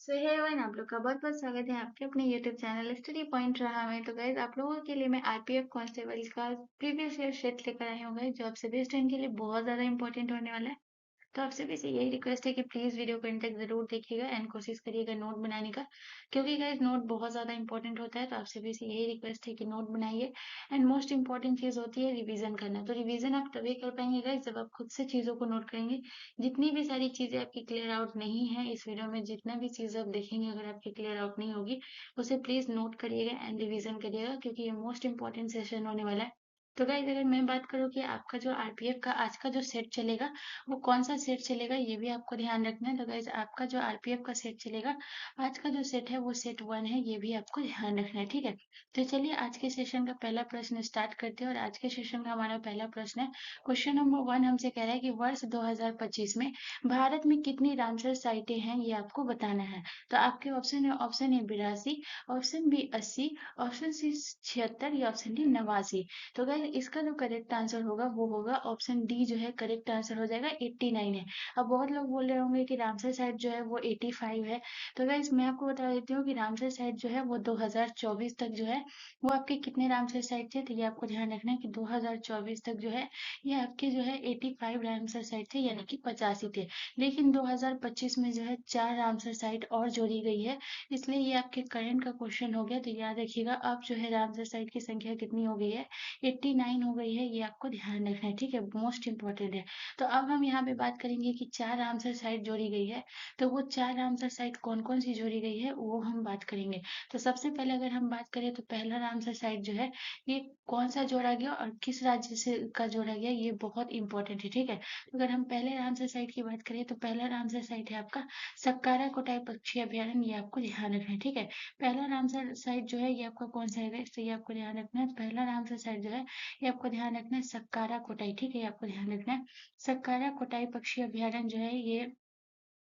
सो hey everyone, आप लोग का बहुत-बहुत स्वागत है आपके अपने यूट्यूब चैनल स्टडी पॉइंट रहा में। तो गाइस, आप लोगों के लिए मैं आरपीएफ कांस्टेबल का प्रीवियस ईयर सेट लेकर आई हूँ गाइस, जो आप सभी स्टूडेंट के लिए बहुत ज़्यादा इंपॉर्टेंट होने वाला है। तो आप सभी से यही रिक्वेस्ट है कि प्लीज़ वीडियो को एंड तक ज़रूर देखिएगा एंड कोशिश करिएगा नोट बनाने का, क्योंकि गाइस नोट बहुत ज़्यादा इंपॉर्टेंट होता है। तो आप सभी से यही रिक्वेस्ट है कि नोट बनाइए एंड मोस्ट इंपॉर्टेंट चीज़ होती है रिवीजन करना। तो रिवीजन आप तभी कर पाएंगे गाइस जब आप खुद से चीज़ों को नोट करेंगे। जितनी भी सारी चीज़ें आपकी क्लियर आउट नहीं है इस वीडियो में, जितना भी चीज़ें आप देखेंगे अगर आपकी क्लियर आउट नहीं होगी, उसे प्लीज़ नोट करिएगा एंड रिवीजन करिएगा, क्योंकि ये मोस्ट इंपॉर्टेंट सेशन होने वाला है। तो गाइस, अगर मैं बात करूँ कि आपका जो आरपीएफ का आज का जो सेट चलेगा, वो कौन-सा सेट चलेगा ये भी आपको ध्यान रखना है। तो गाइज़, आपका जो आरपीएफ का सेट चलेगा, आज का जो सेट है वो सेट 1 है, ये भी आपको ध्यान रखना है, ठीक है? तो चलिए आज के सेशन का पहला प्रश्न स्टार्ट करते हैं और आज के सेशन का हमारा पहला प्रश्न है। क्वेश्चन नंबर 1 हमसे कह रहा है कि वर्ष 2025 में भारत में कितनी रामसर साइटें हैं, ये आपको बताना है। तो आपके ऑप्शन है, option A 82, option B 80, option C 76 या ऑप्शन डी 89। तो गाइस, इसका जो करेक्ट आंसर होगा वो होगा ऑप्शन डी, जो है करेक्ट आंसर हो जाएगा 89 है। अब बहुत लोग बोल रहे होंगे कि रामसर साइट जो है वो 85 है। तो गाइस, मैं आपको बता देती हूँ कि रामसर साइट जो है वो 2024 तक जो है वो आपके कितने रामसर साइट थे। तो ये आपको ध्यान रखना है कि 2024 तक जो है ये आपके जो है 85 रामसर साइट थे, यानी कि 85 थे। लेकिन 2025 में जो है 4 रामसर साइट और जोड़ी गई है, इसलिए ये आपके करंट का क्वेश्चन हो गया। तो याद रखिएगा अब जो है रामसर साइट की संख्या कितनी हो गई है, 89 हो गई है, ये आपको ध्यान रखना है, ठीक है? मोस्ट इंपॉर्टेंट है। तो अब हम यहाँ पे बात करेंगे कि 4 रामसर साइट जोड़ी गई है, तो वो 4 रामसर साइट कौन-कौन सी जोड़ी गई है वो हम बात करेंगे। तो सबसे पहले अगर हम बात करें तो पहला रामसर साइट जो है ये कौन-सा जोड़ा गया और किस राज्य से का जोड़ा गया, ये बहुत इंपॉर्टेंट है, ठीक है? तो अगर हम पहले रामसर साइट की बात करें तो पहला रामसर साइट है आपका सक्कारा कोटाई पक्षी अभयारण्य, ये आपको ध्यान रखना है, ठीक है? पहला रामसर साइट जो है ये आपका कौन-सा है गाइस? तो ये आपको ध्यान रखना है, पहला रामसर साइट जो है ये आपको ध्यान रखना है सक्कारा कोटाई, ठीक है? ये आपको ध्यान रखना है। सक्कारा कोटाई पक्षी अभयारण्य जो है ये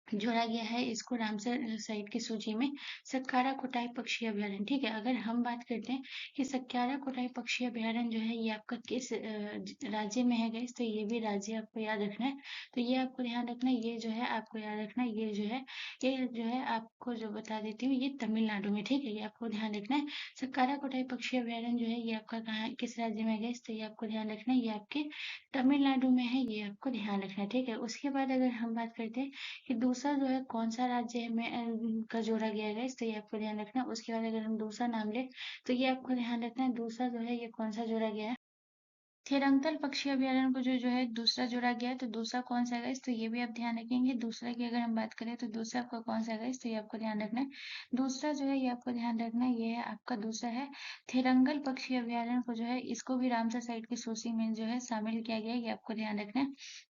जोड़ा गया है इसको रामसर साइट की सूची में, सक्कारा कोटाई पक्षी अभयारण्य, ठीक है? अगर हम बात करते हैं कि सक्कारा कोटाई पक्षी अभयारण्य जो है ये आपका किस राज्य में है गाइस, तो ये भी राज्य आपको याद रखना है। तो ये आपको ध्यान रखना है, ये जो है आपको याद रखना है, ये जो है आपको जो बता देती हूँ, ये तमिलनाडु में, ठीक है? ये आपको ध्यान रखना है। सक्कारा कोटाई पक्षी अभयारण्य जो है ये आपका कहाँ है, किस राज्य में है गाइस, तो ये आपको ध्यान रखना है, ये आपके तमिलनाडु में है, ये आपको ध्यान रखना है, ठीक है? उसके बाद अगर हम बात करते हैं कि दूसरा जो है कौन-सा राज्य में का जोड़ा गया है गाइस, तो ये आपको ध्यान रखना है। उसके बाद अगर हम दूसरा नाम लें, तो ये आपको ध्यान रखना है, दूसरा जो है ये कौन-सा जोड़ा गया है। थिरंगल पक्षी अभयारण्य को जो है दूसरा जोड़ा गया है, तो दूसरा कौन सा है गाइस, तो ये भी आप ध्यान रखेंगे। दूसरा की अगर हम बात करें तो दूसरा आपका कौन सा है गाइस, तो ये आपको ध्यान रखना है। दूसरा जो है ये आपको ध्यान रखना है, ये है आपका दूसरा है थिरंगल पक्षी अभयारण्य को जो है इसको भी रामसर साइट की सूची में जो है शामिल किया गया है, ये आपको ध्यान रखना है।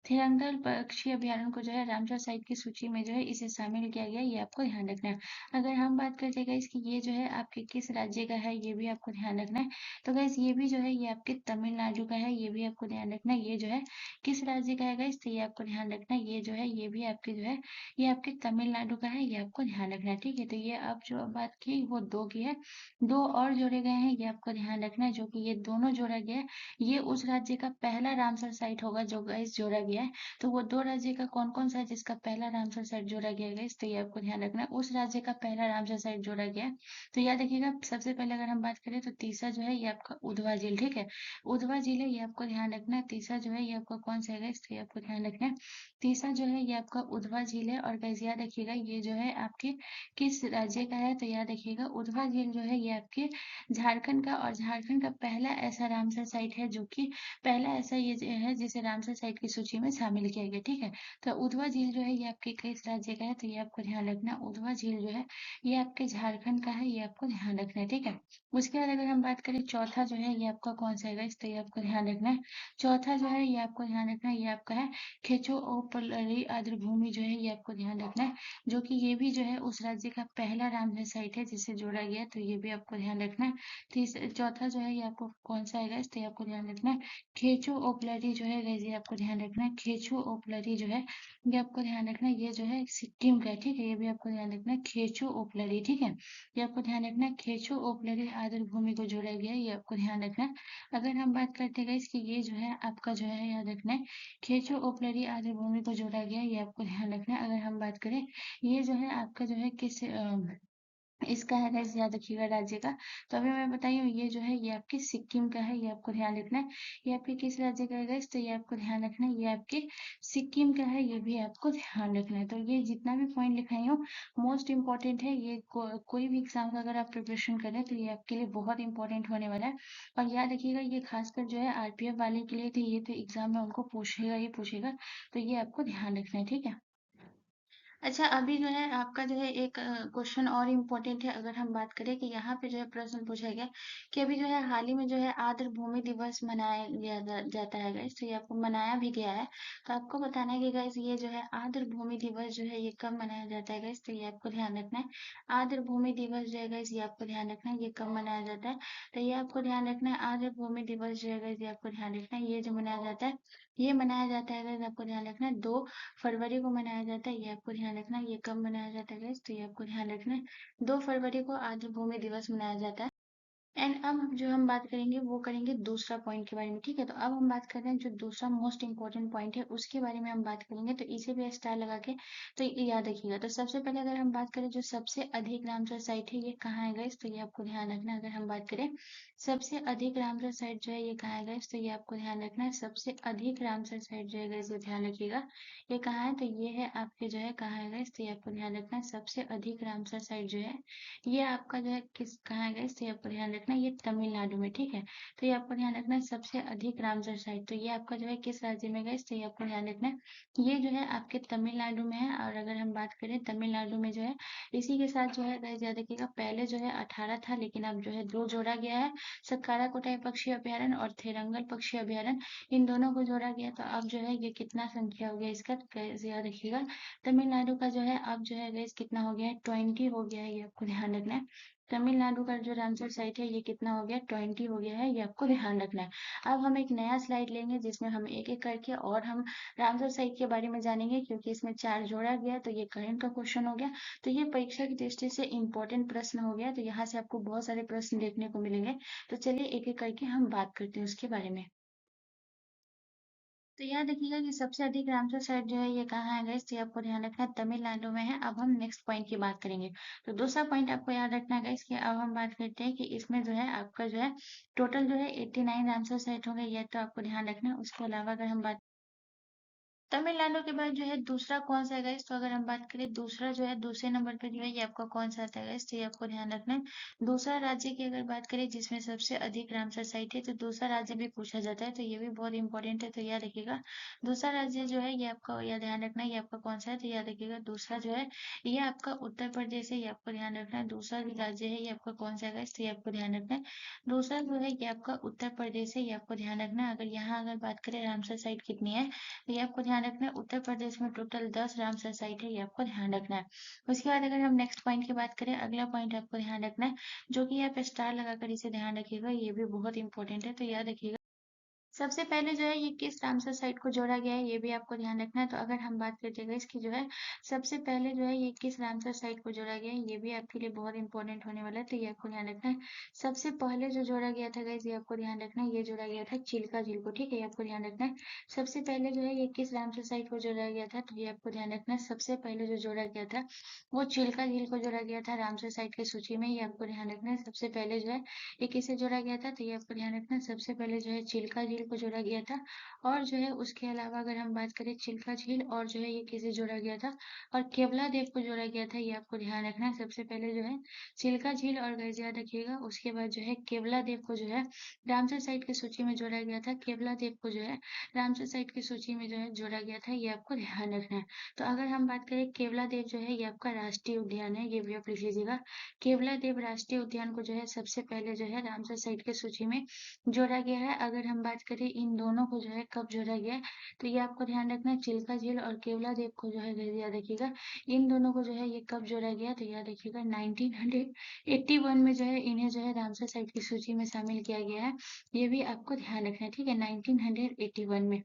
थिरंगल पक्षी अभयारण्य को जो है रामसर साइट की सूची में जो है इसे शामिल किया गया है, ये आपको ध्यान रखना है। अगर हम बात करते हैं गाइस कि ये जो है आपके किस राज्य का है, ये भी आपको ध्यान रखना है। तो गाइस, ये भी जो है ये आपके तमिलनाडु का है, ये भी आपको ध्यान रखना है। ये जो है किस राज्य का है गाइस, तो ये आपको ध्यान रखना है। ये जो है ये भी आपके जो है ये आपके तमिलनाडु का है, ये आपको ध्यान रखना है, ठीक है? तो ये आप जो बात की वो 2 की है, 2 और जोड़े गए हैं, ये आपको ध्यान रखना है, जो कि ये दोनों जोड़ा गया है, ये उस राज्य का पहला रामसर साइट होगा जो गाइस जोड़ा गया है। तो वो 2 राज्य का कौन-कौन सा है जिसका पहला रामसर साइट जोड़ा गया है गाइस, तो ये आपको ध्यान रखना है। उस राज्य का पहला रामसर साइट जोड़ा गया है, तो याद रखिएगा। सबसे पहले अगर हम बात करें तो तीसरा जो है ये आपका उधवा झील, ठीक है? उधवा झील है, ये आपको ध्यान रखना है। तीसरा जो है ये आपका कौन सा है गाइस, तो ये आपको ध्यान रखना है। तीसरा जो है ये आपका उधवा झील है, और गाइस याद रखिएगा ये जो है आपके किस राज्य का है, तो याद रखिएगा उधवा झील जो है ये आपके झारखंड का, और झारखंड का पहला ऐसा रामसर साइट है जो कि पहला ऐसा ये है जिसे रामसर साइट की सूची में शामिल किया गया, ठीक है? तो उधवा झील जो है ये आपके किस राज्य का है, तो ये आपको ध्यान रखना है। उधवा झील जो है ये आपके झारखंड का है, ये आपको ध्यान रखना है, ठीक है? उसके बाद अगर हम बात करें चौथा जो है ये आपका कौन सा है गाइस, तो ये आपको ध्यान रखना है। चौथा जो है ये आपको ध्यान रखना है, ये आपका है खेचो ओ पल्लरी आर्द्र भूमि, जो है ये आपको ध्यान रखना है, जो कि ये भी जो है उस राज्य का पहला रामसर साइट है जिसे जोड़ा गया है, तो ये भी आपको ध्यान रखना है। चौथा जो है ये आपको कौन सा है गाइस, तो ये आपको ध्यान रखना है खेचो ओपलरी, जो है गाइस ये आपको ध्यान रखना है। खेचो ओपलरी जो है ये आपको ध्यान रखना है, ये जो है सिक्किम का है, ठीक है? ये भी आपको ध्यान रखना है, खेचो ओपलरी, ठीक है? ये आपको ध्यान रखना है। खेचो ओपलरी आर्द्र भूमि को जोड़ा गया है, ये आपको ध्यान रखना है। अगर हम बात करते हैं गाइस कि ये जो है आपका जो है याद रखना है खेचो ओपलरी आर्द्र भूमि को जोड़ा गया है, ये आपको ध्यान रखना है। अगर हम बात करें ये जो है आपका जो है किस इसका है गाइस याद रखिएगा राज्य का। तो अभी मैं बताई हूँ ये जो है ये आपके सिक्किम का है, ये आपको ध्यान रखना है। ये आपके किस राज्य का है गाइस, तो ये आपको ध्यान रखना है, ये आपके सिक्किम का है, ये भी आपको ध्यान रखना है। तो ये जितना भी पॉइंट लिखाई हूँ मोस्ट इम्पोर्टेंट है। ये कोई भी एग्जाम का अगर आप प्रिपरेशन करें तो ये आपके लिए बहुत इंपॉर्टेंट होने वाला है। और याद रखिएगा ये खासकर जो है आरपीएफ वाले के लिए, तो ये तो एग्जाम में उनको पूछेगा ही पूछेगा, तो ये आपको ध्यान रखना है, ठीक है। अच्छा, अभी जो है आपका जो है एक क्वेश्चन और इम्पोर्टेंट है। अगर हम बात करें कि यहाँ पे जो है प्रश्न पूछा गया कि अभी जो है हाल ही में जो है आर्द्र भूमि दिवस मनाया जाता है गाइस, तो ये आपको मनाया भी गया है। तो आपको बताना है कि गाइस ये जो है आर्द्र भूमि दिवस जो है ये कब मनाया जाता है गाइस, तो ये आपको ध्यान रखना है। आर्द्र भूमि दिवस जो है गाइस ये आपको ध्यान रखना है, ये कब मनाया जाता है, तो ये आपको ध्यान रखना है। आर्द्र भूमि दिवस जो है गाइस ये आपको ध्यान रखना है, ये जो मनाया जाता है ये मनाया जाता है गाइस, आपको ध्यान रखना है 2 फरवरी को मनाया जाता है, ये आपको ध्यान रखना है। ये कब मनाया जाता है गाइस, तो ये आपको ध्यान रखना है 2 फरवरी को आर्द्र भूमि दिवस मनाया जाता है। एंड अब जो हम बात करेंगे वो करेंगे दूसरा पॉइंट के बारे में, ठीक है। तो अब हम बात कर रहे हैं जो दूसरा मोस्ट इंपॉर्टेंट पॉइंट है उसके बारे में हम बात करेंगे, तो इसे भी स्टार लगा के तो ये याद रखिएगा। तो सबसे पहले अगर हम बात करें जो सबसे अधिक रामसर साइट है ये कहाँ है गाइस, तो ये आपको ध्यान रखना है। अगर हम बात करें सबसे अधिक रामसर साइट जो है ये कहाँ है गाइस, तो ये आपको ध्यान रखना है। सबसे अधिक रामसर साइट जो है गाइस ये ध्यान रखिएगा, ये कहाँ है, तो ये है आपके जो है कहाँ है गाइस, तो ये आपको ध्यान रखना है। सबसे अधिक रामसर साइट जो है ये आपका जो है किस कहाँ है गाइस, तो ये आपको ध्यान रखना है, ये तमिलनाडु में, ठीक है। तो ये आपको ध्यान रखना है सबसे अधिक रामसर साइट, तो ये आपका जो है किस राज्य में गाइस, तो ये आपको ध्यान रखना है ये जो है आपके तमिलनाडु में है। और अगर हम बात करें तमिलनाडु में जो है इसी के साथ जो है गाइस याद रखिएगा पहले जो है 18 था, लेकिन अब जो है 2 जोड़ा गया है, सक्कारा कोटाई पक्षी अभ्यारण्य और थेरंगल पक्षी अभ्यारण्य, इन दोनों को जोड़ा गया। तो अब जो है ये कितना संख्या हो गया इसका, तो गाइस याद रखिएगा तमिलनाडु का जो है अब जो है गाइस कितना हो गया है, 20 हो गया है, ये आपको ध्यान रखना है। तमिलनाडु का जो रामसर साइट है ये कितना हो गया, 20 हो गया है, ये आपको ध्यान रखना है। अब हम एक नया स्लाइड लेंगे जिसमें हम एक एक करके और हम रामसर साइट के बारे में जानेंगे, क्योंकि इसमें 4 जोड़ा गया, तो ये करंट का क्वेश्चन हो गया। तो ये परीक्षा की दृष्टि से इंपॉर्टेंट प्रश्न हो गया, तो यहाँ से आपको बहुत सारे प्रश्न देखने को मिलेंगे। तो चलिए एक एक करके हम बात करते हैं उसके बारे में। तो याद रखिएगा कि सबसे अधिक रामसर साइट जो है ये कहाँ है गाइस, तो ये आपको ध्यान रखना है तमिलनाडु में है। अब हम नेक्स्ट पॉइंट की बात करेंगे। तो दूसरा पॉइंट आपको याद रखना है गाइस कि अब हम बात करते हैं कि इसमें जो है आपका जो है टोटल जो है 89 रामसर साइट होंगे, ये तो आपको ध्यान रखना है। उसके अलावा अगर हम बात तमिलनाडु के बाद जो है दूसरा कौन सा है गाइस, तो अगर हम बात करें दूसरा जो है दूसरे नंबर पे जो है ये आपका कौन सा आता है गाइस, तो ये आपको ध्यान रखना है। दूसरा राज्य की अगर बात करें जिसमें सबसे अधिक रामसर साइट है, तो दूसरा राज्य भी पूछा जाता है, तो ये भी बहुत इंपॉर्टेंट है, तो याद रखिएगा। दूसरा राज्य जो है ये आपका याद ध्यान रखना है, ये आपका कौन सा है, तो याद रखिएगा दूसरा जो है ये आपका उत्तर प्रदेश है, ये आपको ध्यान रखना है। दूसरा जो राज्य है ये आपका कौन सा है गाइस, तो ये आपको ध्यान रखना है। दूसरा जो है ये आपका उत्तर प्रदेश है, ये आपको ध्यान रखना है। अगर यहाँ अगर बात करें रामसर साइट कितनी है, तो ये आपको ध्यान रखना है। उत्तर प्रदेश में टोटल 10 रामसर साइट है, ये आपको ध्यान रखना है। उसके बाद अगर हम नेक्स्ट पॉइंट की बात करें, अगला पॉइंट आपको ध्यान रखना है, जो कि आप स्टार लगाकर इसे ध्यान रखिएगा, ये भी बहुत इंपॉर्टेंट है, तो याद रखिएगा। सबसे पहले जो है ये किस रामसर साइट को जोड़ा गया है ये भी आपको ध्यान रखना है। तो अगर हम बात करते हैं इसकी जो है सबसे पहले जो है ये किस रामसर साइट को जोड़ा गया है, ये भी आपके लिए बहुत इंपॉर्टेंट होने वाला है, तो ये आपको ध्यान रखना है। सबसे पहले जो जोड़ा गया था गाइस ये आपको ध्यान रखना है, ये जोड़ा गया था चिल्का झील को, ठीक है, ये आपको ध्यान रखना है। सबसे पहले जो है ये किस रामसर साइट को जोड़ा गया था, तो ये आपको ध्यान रखना है। सबसे पहले जो जोड़ा गया था वो चिल्का झील को जोड़ा गया था रामसर साइट की सूची में, ये आपको ध्यान रखना है। सबसे पहले जो है ये किसे जोड़ा गया था, तो ये आपको ध्यान रखना है। सबसे पहले जो है चिल्का झील को जोड़ा गया था, और जो है उसके अलावा अगर हम बात करें चिल्का झील और जो है ये किसे जोड़ा गया था, और केवला देव को जोड़ा गया था, ये आपको ध्यान रखना है। सबसे पहले जो है चिल्का झील और गाइस याद रखिएगा, उसके बाद जो है केवला देव को जो है रामसर साइट की सूची में जोड़ा गया था। केवला देव को जो है रामसर साइट की सूची में जो है जोड़ा गया था, ये आपको ध्यान रखना है। तो अगर हम बात करें केवला देव जो है ये आपका राष्ट्रीय उद्यान है, ये भी आप लिख लीजिएगा। केवला देव राष्ट्रीय उद्यान को जो है सबसे पहले जो है रामसर साइट की सूची में जोड़ा गया है। अगर हम बात करें इन दोनों को जो है कब जोड़ा गया है, तो ये आपको ध्यान रखना है। चिल्का झील और केवला देव को जो है याद रखिएगा, इन दोनों को जो है ये कब जोड़ा गया, तो याद रखिएगा 1981 में जो है इन्हें जो है रामसर साइट की सूची में शामिल किया गया है, ये भी आपको ध्यान रखना है, ठीक है, 1981 में।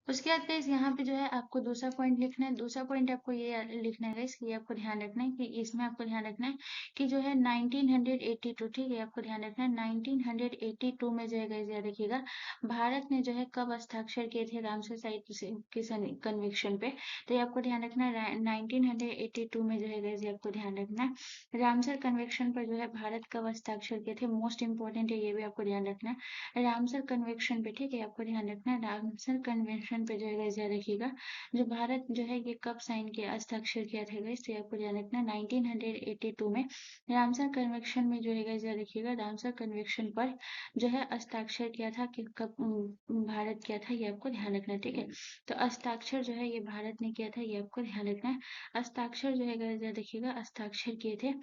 उसके बाद गाइस यहाँ पे जो है आपको दूसरा पॉइंट लिखना है। दूसरा पॉइंट आपको ये लिखना है गाइस कि आपको ध्यान रखना है कि इसमें आपको ध्यान रखना है कि जो है 1982, ठीक है, आपको ध्यान रखना है 1982 में जो है गाइस याद रखिएगा भारत ने जो है कब हस्ताक्षर किए थे रामसर साइट के कन्वेंशन पे। तो ये आपको ध्यान रखना है 1982 में जो है गाइस ये आपको ध्यान रखना है रामसर कन्वेंशन पर जो है भारत कब हस्ताक्षर किए थे। मोस्ट इंपॉर्टेंट है, ये भी आपको ध्यान रखना है रामसर कन्वेंशन पे, ठीक है, आपको ध्यान रखना है रामसर कन्वेंशन पे जो है गाइस याद रखिएगा जो भारत जो है ये कब साइन किया हस्ताक्षर किया था गाइस। तो ये आपको ध्यान रखना है 1982 में रामसर कन्वेंशन में जो है गाइस याद रखिएगा रामसर कन्वेंशन पर जो है हस्ताक्षर किया था कि कब भारत किया था, ये आपको ध्यान रखना है, ठीक है। तो हस्ताक्षर जो है ये भारत ने किया था, ये आपको ध्यान रखना है। हस्ताक्षर जो है गाइस याद रखिएगा हस्ताक्षर किए थे,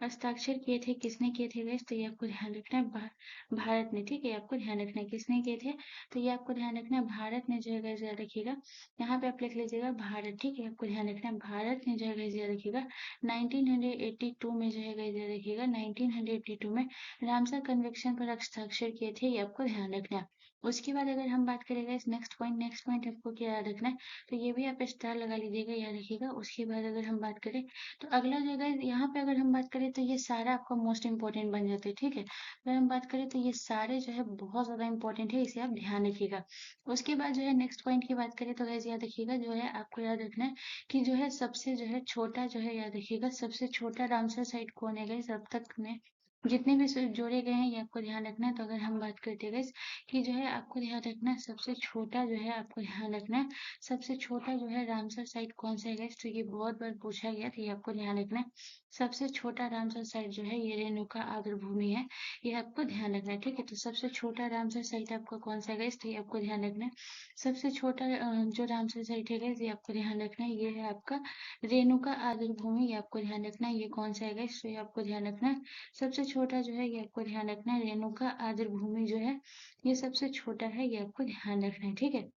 हस्ताक्षर किए थे, किसने किए थे गाइस। तो ये आपको ध्यान रखना है भारत ने, ठीक है, आपको ध्यान रखना है किसने किए थे। तो ये आपको ध्यान रखना है भारत ने जो है गाइस याद रखिएगा यहाँ पे आप लिख लीजिएगा भारत, ठीक है, आपको ध्यान रखना है भारत ने जो है गाइस याद रखिएगा 1982 में जो है गाइस याद रखिएगा 1982 में रामसर कन्वेंशन पर हस्ताक्षर किए थे, ये आपको ध्यान रखना है। उसके बाद अगर हम बात करेंगे इस नेक्स्ट पॉइंट आपको क्या याद रखना है। तो ये भी आप स्टार लगा लीजिएगा, याद रखिएगा। उसके बाद अगर हम बात करें तो अगला जो है यहाँ पे अगर हम बात करें तो ये सारा आपका मोस्ट इंपॉर्टेंट बन जाते हैं, ठीक है। अगर हम बात करें तो ये सारे जो है बहुत ज़्यादा इंपॉर्टेंट है, इसे आप ध्यान रखिएगा। उसके बाद जो है नेक्स्ट पॉइंट की बात करें तो गाइस याद रखिएगा जो है आपको याद रखना है कि जो है सबसे जो है छोटा जो है याद रखिएगा सबसे छोटा रामसर साइट कौन है गाइस अब तक में जितने भी जोड़े गए हैं, ये आपको ध्यान रखना है। तो अगर हम बात करते हैं गाइस कि जो है आपको ध्यान रखना है सबसे छोटा जो है आपको ध्यान रखना है सबसे छोटा जो है रामसर साइट कौन सा है गाइस। तो ये बहुत बार पूछा गया, तो ये आपको ध्यान रखना है सबसे छोटा रामसर साइट जो है ये रेणुका आद्र भूमि है, ये आपको ध्यान रखना है, ठीक है। तो सबसे छोटा रामसर साइट आपका कौन सा है गाइस। तो ये आपको ध्यान रखना है सबसे छोटा जो रामसर साइट है गाइस ये आपको ध्यान रखना है ये है आपका रेणुका आद्र भूमि, ये आपको ध्यान रखना है ये कौन सा है गाइस। तो ये आपको ध्यान रखना है सबसे छोटा जो है ये आपको ध्यान रखना है रेणुका आद्र भूमि जो है ये सबसे छोटा है, ये आपको ध्यान रखना है, ठीक है।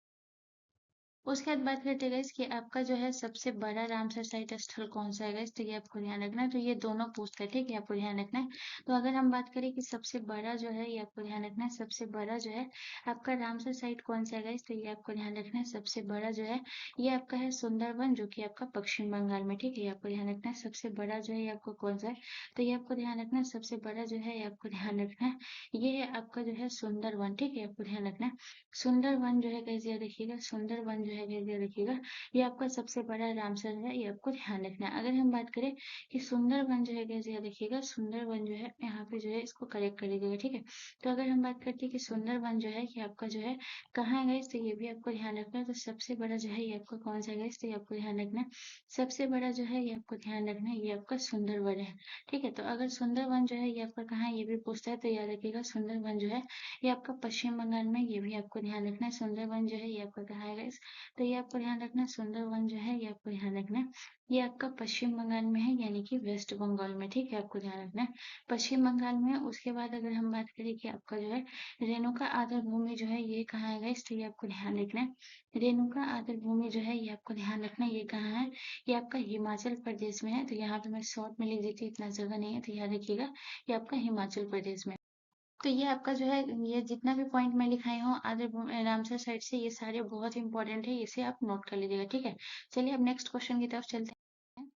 उसके बाद बात करते हैं गाइस कि आपका जो है सबसे बड़ा रामसर साइट स्थल कौन सा है गाइस। तो ये आपको ध्यान रखना है, तो ये दोनों पूछते हैं, ठीक है, आपको ध्यान रखना है। तो अगर हम बात करें कि सबसे बड़ा जो है ये आपको ध्यान रखना है सबसे बड़ा जो है आपका रामसर साइट कौन सा है गाइस। तो ये आपको ध्यान रखना है सबसे बड़ा जो है ये आपका है सुंदरवन जो कि आपका पश्चिम बंगाल में, ठीक है, ये आपको ध्यान रखना है सबसे बड़ा जो है ये आपको कौन सा है। तो ये आपको ध्यान रखना है सबसे बड़ा जो है ये आपको ध्यान रखना है ये है आपका जो है सुंदरवन, ठीक है, आपको ध्यान रखना है सुंदरवन जो है कैसे याद रखिएगा सुंदरवन जो है कैसे याद रखिएगा ये आपका सबसे बड़ा रामसर है, ये आपको ध्यान रखना है। अगर हम बात करें कि सुंदरवन जो है कैसे याद रखिएगा सुंदरवन जो है यहाँ पे जो है इसको करेक्ट कर लीजिएगा, ठीक है। तो अगर हम बात करते हैं कि सुंदरवन जो है कि आपका जो है कहाँ है गाइस, तो ये भी आपको ध्यान रखना है। तो सबसे बड़ा जो है ये आपका कौन सा है गाइस, तो ये आपको ध्यान रखना है सबसे बड़ा जो है ये आपको ध्यान रखना है ये आपका सुंदरवन है, ठीक है। तो अगर सुंदरवन जो है ये आपका कहाँ है ये भी पूछता है तो याद रखिएगा सुंदरवन जो है ये आपका पश्चिम बंगाल में, ये भी आपको ध्यान रखना है। सुंदरवन जो है ये आपका कहाँ है गाइस, तो ये आपको ध्यान रखना है सुंदरवन जो है ये आपको ध्यान रखना है ये आपका पश्चिम बंगाल में है, यानी कि वेस्ट बंगाल में, ठीक है, आपको ध्यान रखना है पश्चिम बंगाल में। उसके बाद अगर हम बात करें कि आपका जो है रेणुका आदर भूमि जो है ये कहाँ है गाइस, तो ये आपको ध्यान रखना है रेणुका आदर भूमि जो है ये आपको ध्यान रखना है ये कहाँ है, ये आपका हिमाचल प्रदेश में है। तो यहाँ पे मैं शॉर्ट में लिख देती हूँ, इतना जगह नहीं है, तो याद रखिएगा ये आपका हिमाचल प्रदेश में। तो ये आपका जो है ये जितना भी पॉइंट मैं लिखाई हूँ आदर रामसर साइड से ये सारे बहुत इंपॉर्टेंट है, इसे आप नोट कर लीजिएगा, ठीक है। चलिए अब नेक्स्ट क्वेश्चन की तरफ चलते हैं।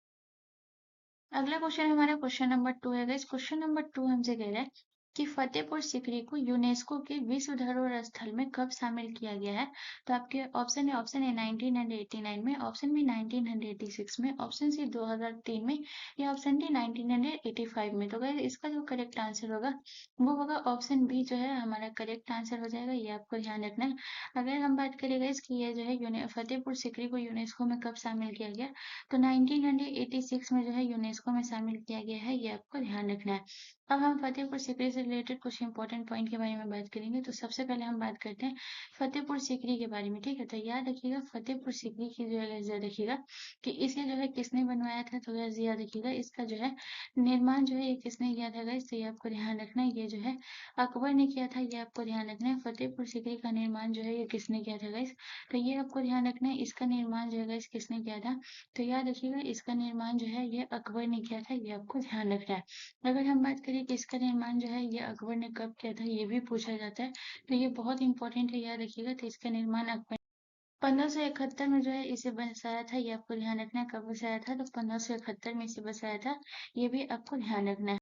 अगला क्वेश्चन हमारा क्वेश्चन नंबर 2 है गाइस। क्वेश्चन नंबर 2 हमसे कह रहा है कि फतेहपुर सीकरी को यूनेस्को के विश्व धरोहर स्थल में कब शामिल किया गया है। तो आपके ऑप्शन ए 1989 में, ऑप्शन बी 1986 में, ऑप्शन सी 2003 में, या ऑप्शन डी 1985 में। तो गाइस इसका जो करेक्ट आंसर होगा वो होगा ऑप्शन बी जो है हमारा करेक्ट आंसर हो जाएगा, ये आपको ध्यान रखना है। अगर हम बात करें गाइस कि ये जो है फतेहपुर सीकरी को यूनेस्को में कब शामिल किया गया, तो 1986 में जो है यूनेस्को में शामिल किया गया है, ये आपको ध्यान रखना है। अब हम फतेहपुर सीकरी से रिलेटेड कुछ इंपॉर्टेंट पॉइंट के बारे में बात करेंगे। तो सबसे पहले हम बात करते हैं फतेहपुर सीकरी के बारे में, ठीक है। तो याद रखिएगा फतेहपुर सीकरी की जो है याद रखिएगा कि इसे जो है किसने बनवाया था। तो याद रखिएगा इसका जो है निर्माण जो है ये किसने किया था गाइस, तो ये आपको ध्यान रखना है ये जो है अकबर ने किया था, ये आपको ध्यान रखना है। फतेहपुर सीकरी का निर्माण जो है ये किसने किया था गाइस, तो ये आपको ध्यान रखना है इसका निर्माण जो है गाइस किसने किया था। तो याद रखिएगा इसका निर्माण जो है ये अकबर ने किया था, ये आपको ध्यान रखना है। अगर हम बात करें कि इसका निर्माण जो है ये अकबर ने कब किया था ये भी पूछा जाता है, तो ये बहुत इंपॉर्टेंट है, याद रखिएगा। तो इसका निर्माण अकबर 1571 में जो है इसे बसाया था, ये आपको ध्यान रखना है। कब बसाया था? तो 1571 में इसे बसाया था, ये भी आपको ध्यान रखना है।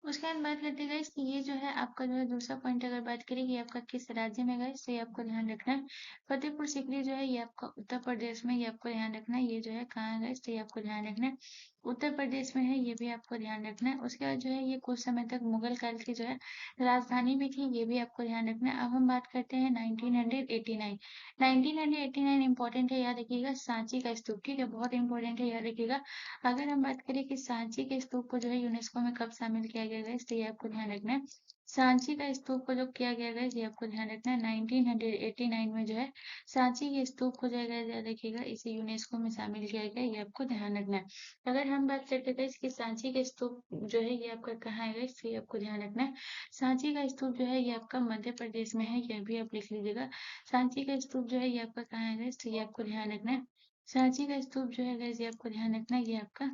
उसके बाद बात करते हैं गाइस कि ये जो है आपका जो है दूसरा पॉइंट अगर बात करें कि आपका किस राज्य में गाइस, तो ये आपको ध्यान रखना है। फतेहपुर सीकरी जो है ये आपका उत्तर प्रदेश में, ये आपको ध्यान रखना है। ये जो है कहाँ है गाइस, तो ये आपको ध्यान रखना है उत्तर प्रदेश में है, ये भी आपको ध्यान रखना है। उसके बाद जो है ये कुछ समय तक मुगल काल की जो है राजधानी भी थी, ये भी आपको ध्यान रखना है। अब हम बात करते हैं 1989। 1989 इंपॉर्टेंट है, याद रखिएगा। सांची का स्तूप, ठीक है, बहुत इंपॉर्टेंट है, याद रखिएगा। अगर हम बात करें कि सांची के स्तूप को जो है यूनेस्को में कब शामिल किया गया है, तो ये आपको ध्यान रखना है। सांची का स्तूप को जो किया गया है, ये आपको ध्यान रखना है। 1989 में जो है सांची के स्तूप को जो है याद रखिएगा, इसे यूनेस्को में शामिल किया गया, ये आपको ध्यान रखना है। अगर हम बात करते हैं इसकी सांची के स्तूप जो है ये आपका कहाँ है, तो ये आपको ध्यान रखना है। सांची का स्तूप जो है ये आपका मध्य प्रदेश में है, यह भी आप लिख लीजिएगा। सांची का स्तूप जो है ये आपका कहाँ है, तो ये आपको ध्यान रखना है। सांची का स्तूप जो है गाइस ये आपको ध्यान रखना है, ये आपका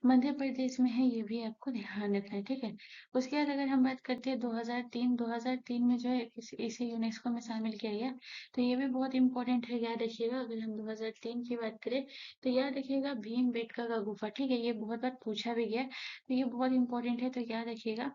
मध्य प्रदेश में है, ये भी आपको ध्यान रखना है, ठीक है। उसके बाद अगर हम बात करते हैं 2003 में जो है इसे यूनेस्को में शामिल किया गया, तो ये भी बहुत इंपॉर्टेंट है, याद रखिएगा। अगर हम 2003 की बात करें तो याद रखिएगा भीमबेटका का गुफा, ठीक है, ये बहुत बार पूछा भी गया, तो ये बहुत इंपॉर्टेंट है, तो याद रखिएगा।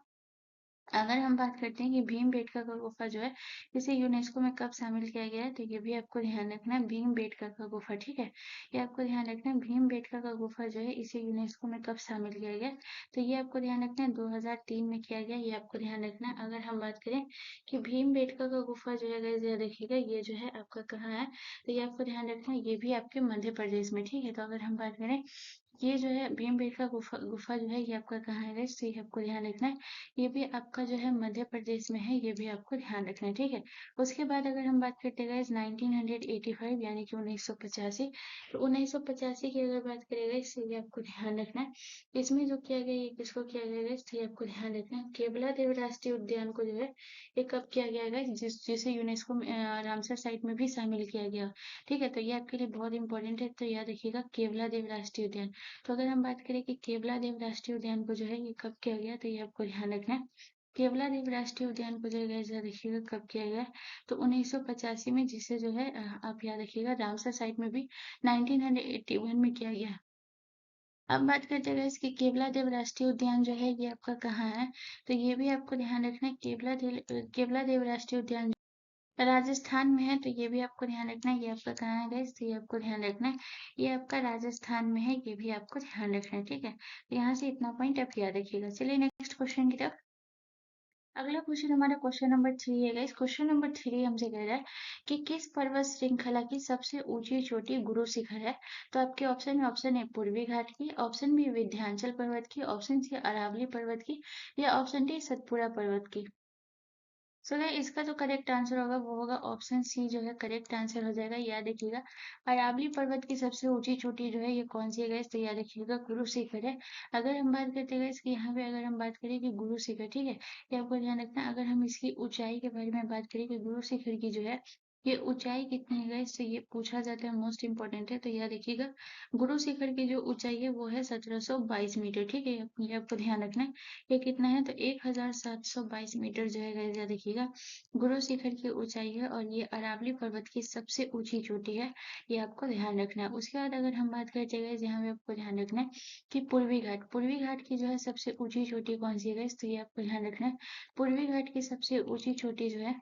अगर हम बात करते हैं कि भीमबेटका का गुफा जो है इसे यूनेस्को में कब शामिल किया गया है, तो ये भी आपको ध्यान रखना है। भीमबेटका का गुफा, ठीक है, ये आपको ध्यान रखना है। भीमबेटका का गुफा जो है इसे यूनेस्को में कब शामिल किया गया, तो ये आपको ध्यान रखना है 2003 में किया गया, ये आपको ध्यान रखना है। अगर हम बात करें कि भीमबेटका का गुफा जो है गाइस याद रखिएगा, ये जो है आपका कहाँ है, तो ये आपको ध्यान रखना है, ये भी आपके मध्य प्रदेश में, ठीक है। तो अगर हम बात करें ये जो है भीमबेटका गुफा गुफा जो है ये आपका कहाँ है गाइस, तो ये आपको ध्यान रखना है, ये भी आपका जो है मध्य प्रदेश में है, ये भी आपको ध्यान रखना है, ठीक है। उसके बाद अगर हम बात करते हैं गाइस 1985 यानी कि 1985, तो 1985 की अगर बात करें गाइस, तो ये आपको ध्यान रखना है। इसमें जो किया गया, ये किसको किया गया गाइस, तो ये आपको ध्यान रखना है। केवला देव राष्ट्रीय उद्यान को जो है ये कब किया गया गाइस, जिसे यूनेस्को में रामसर साइट में भी शामिल किया गया, ठीक है। तो ये आपके लिए बहुत इंपॉर्टेंट है, तो याद रखिएगा केवला देव राष्ट्रीय उद्यान। तो अगर हम बात करें कि केवला देव राष्ट्रीय उद्यान को जो है ये कब किया गया, तो ये आपको ध्यान रखना है। केवला देव राष्ट्रीय उद्यान को जो है गाइस याद रखिएगा कब किया गया, तो 1985 में, जिसे जो है आप याद रखिएगा रामसर साइट में भी 1981 में किया गया। अब बात करते हैं गाइस कि केवला देव राष्ट्रीय उद्यान जो है ये आपका कहाँ है, तो ये भी आपको ध्यान रखना है। केवला देव राष्ट्रीय उद्यान राजस्थान में है, तो ये भी आपको ध्यान रखना है। ये आपका कहाँ है गाइस, तो ये आपको ध्यान रखना है, ये आपका राजस्थान में है, ये भी आपको ध्यान रखना है, ठीक है। तो यहाँ से इतना पॉइंट आप याद रखिएगा। चलिए नेक्स्ट क्वेश्चन की तरफ। अगला क्वेश्चन हमारा क्वेश्चन नंबर 3 है गाइस। क्वेश्चन नंबर 3 हमसे कह रहा है कि किस पर्वत श्रृंखला की सबसे ऊंची चोटी गुरु शिखर है। तो आपके ऑप्शन में ऑप्शन ए पूर्वी घाट की, ऑप्शन बी विंध्याचल पर्वत की, ऑप्शन सी अरावली पर्वत की, या ऑप्शन डी सतपुड़ा पर्वत की। सो गाइस इसका जो करेक्ट आंसर होगा वो होगा ऑप्शन सी, जो है करेक्ट आंसर हो जाएगा। याद रखिएगा अरावली पर्वत की सबसे ऊंची चोटी जो है ये कौन सी है गाइस, तो याद रखिएगा गुरु शिखर है। अगर हम बात करते हैं गाइस कि यहाँ पे अगर हम बात करें कि गुरु शिखर, ठीक है, ये आपको ध्यान रखना है। अगर हम इसकी ऊंचाई के बारे में बात करें कि गुरु शिखर की जो है ये ऊंचाई कितनी है गाइस, तो ये पूछा जाता है, मोस्ट इंपॉर्टेंट है, तो याद रखिएगा गुरु शिखर की जो ऊंचाई है वो है 1722 मीटर, ठीक है, ये आपको ध्यान रखना है। ये कितना है, तो 1722 मीटर जो है गाइस याद रखिएगा गुरु शिखर की ऊंचाई है, और ये अरावली पर्वत की सबसे ऊंची चोटी है, ये आपको ध्यान रखना है। उसके बाद अगर हम बात करते हैं यहाँ पे आपको ध्यान रखना है कि पूर्वी घाट की जो है सबसे ऊंची चोटी कौन सी है गाइस, तो ये आपको ध्यान रखना है। पूर्वी घाट की सबसे ऊंची चोटी जो है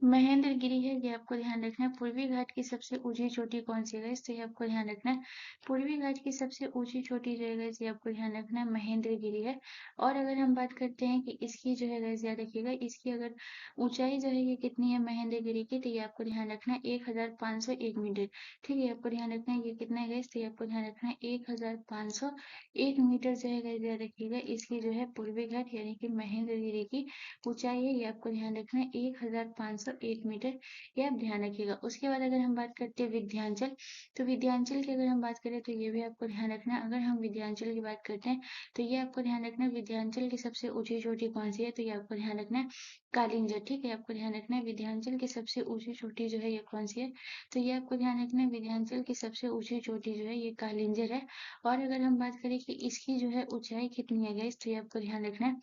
महेंद्रगिरी है, ये आपको ध्यान रखना है। पूर्वी घाट की सबसे ऊंची चोटी कौन सी है गाइस, तो ये आपको ध्यान रखना है। पूर्वी घाट की सबसे ऊंची चोटी जो है गाइस ये आपको ध्यान रखना है, महेंद्रगिरी है। और अगर हम बात करते हैं कि इसकी जो है गाइस याद रखिएगा, इसकी अगर ऊंचाई जो है ये कितनी है महेंद्रगिरी की, तो ये आपको ध्यान रखना है 1501 मीटर, ठीक है, आपको ध्यान रखना है। ये कितना है गाइस, तो ये आपको ध्यान रखना है 1501 मीटर जो है गाइस याद रखिएगा इसकी जो है पूर्वी घाट यानी कि महेंद्रगिरी की ऊंचाई है, ये आपको ध्यान रखना है 1501 मीटर, ये आप ध्यान रखिएगा। उसके बाद अगर हम बात करते हैं विंध्याचल, तो विंध्याचल की अगर हम बात करें तो ये भी आपको ध्यान रखना है। अगर हम विंध्याचल की बात करते हैं तो ये आपको ध्यान रखना है विंध्याचल की सबसे ऊंची चोटी कौन सी है, तो ये आपको ध्यान रखना है कालिंजर, ठीक है, आपको ध्यान रखना है विंध्याचल की सबसे ऊंची चोटी जो है ये कौन सी है, तो ये आपको ध्यान रखना है विंध्याचल की सबसे ऊंची चोटी जो है ये कालिंजर है। और अगर हम बात करें कि इसकी जो है ऊंचाई कितनी है गाइस, तो ये आपको ध्यान रखना है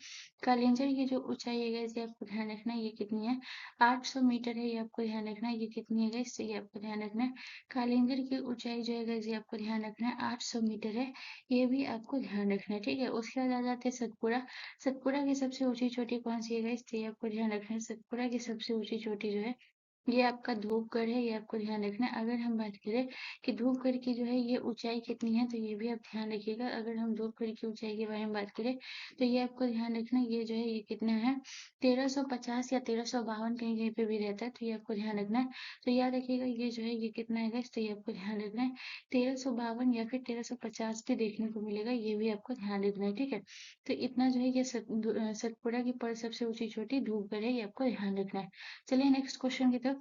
कालिंजर की जो ऊंचाई है गाइस ये आपको ध्यान रखना है ये कितनी है 800 मीटर है, ये आपको ध्यान रखना है। ये कितनी है गाइस? तो ये आपको ध्यान रखना है। कालिंगर की ऊंचाई जो है गाइस, ये आपको ध्यान रखना है 800 मीटर है। ये भी आपको ध्यान रखना है, ठीक है। उसके बाद आ जाते हैं सतपुड़ा। सतपुड़ा की सबसे ऊंची चोटी कौन सी है गाइस? तो ये आपको ध्यान रखना है। सतपुड़ा की सबसे ऊंची चोटी जो है ये आपका धूपगढ़ है, ये आपको ध्यान रखना है। अगर हम बात करें कि धूपगढ़ की जो है ये ऊंचाई कितनी है, तो ये भी आप ध्यान रखिएगा। अगर हम धूपगढ़ की ऊंचाई के बारे में बात करें तो ये आपको ध्यान रखना है, ये जो है ये कितना है 1350 या 1352 कहीं कहीं पे भी रहता है, तो ये आपको ध्यान रखना है। तो याद रखिएगा ये जो है ये कितना है guys, तो ये आपको ध्यान रखना है 1352 या फिर 1350 भी देखने को मिलेगा, ये भी आपको ध्यान रखना है, ठीक है। तो इतना जो है ये सतपुड़ा की पर सबसे ऊंची चोटी धूपगढ़ है, ये आपको ध्यान रखना है। चलिए नेक्स्ट क्वेश्चन की तरफ।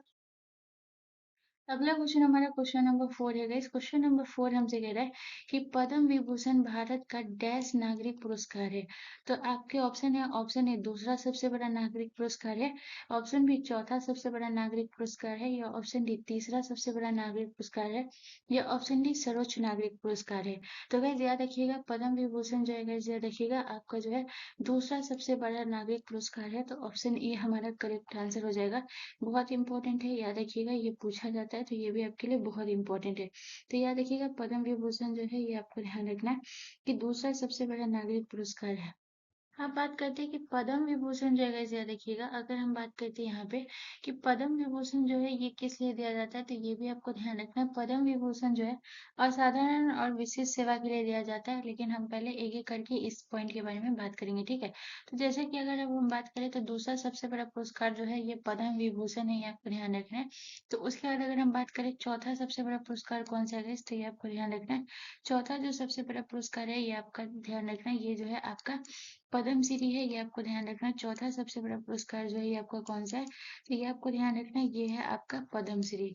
अगला क्वेश्चन हमारा क्वेश्चन नंबर 4 है गाइस। क्वेश्चन नंबर 4 हमसे कह रहा है कि पद्म विभूषण भारत का डैश नागरिक पुरस्कार है। तो आपके ऑप्शन है, ऑप्शन ए दूसरा सबसे बड़ा नागरिक पुरस्कार है, ऑप्शन बी चौथा सबसे बड़ा नागरिक पुरस्कार है, या ऑप्शन डी तीसरा सबसे बड़ा नागरिक पुरस्कार है, या ऑप्शन डी सर्वोच्च नागरिक पुरस्कार है। तो गाइस याद रखिएगा पद्म विभूषण जो है गाइस, याद रखिएगा आपका जो है दूसरा सबसे बड़ा नागरिक पुरस्कार है, तो ऑप्शन ए हमारा करेक्ट आंसर हो जाएगा। बहुत इंपॉर्टेंट है, याद रखिएगा, ये पूछा जाता है तो ये भी आपके लिए बहुत इंपॉर्टेंट है। तो याद रखिएगा पद्म विभूषण जो है ये आपको ध्यान रखना है कि दूसरा सबसे बड़ा नागरिक पुरस्कार है। अब बात करते हैं कि पद्म विभूषण जो है गाइस, याद रखिएगा अगर हम बात करते हैं यहाँ पे कि पद्म विभूषण जो है ये किस लिए दिया जाता है, तो ये भी आपको ध्यान रखना है। पद्म विभूषण जो है असाधारण और विशिष्ट सेवा के लिए दिया जाता है, लेकिन हम पहले एक एक करके इस पॉइंट के बारे में बात करेंगे, ठीक है। तो जैसे कि अगर अब हम बात करें तो दूसरा सबसे बड़ा पुरस्कार जो है ये पद्म विभूषण है, ये आपको ध्यान रखना है। तो उसके बाद अगर हम बात करें चौथा सबसे बड़ा पुरस्कार कौन सा है गाइस, तो ये आपको ध्यान रखना है। चौथा जो सबसे बड़ा पुरस्कार है ये आपका ध्यान रखना है, ये जो है आपका पद्मश्री है, ये आपको ध्यान रखना है। चौथा सबसे बड़ा पुरस्कार जो है ये आपका कौन सा है, तो ये आपको ध्यान रखना है, ये है आपका पद्मश्री।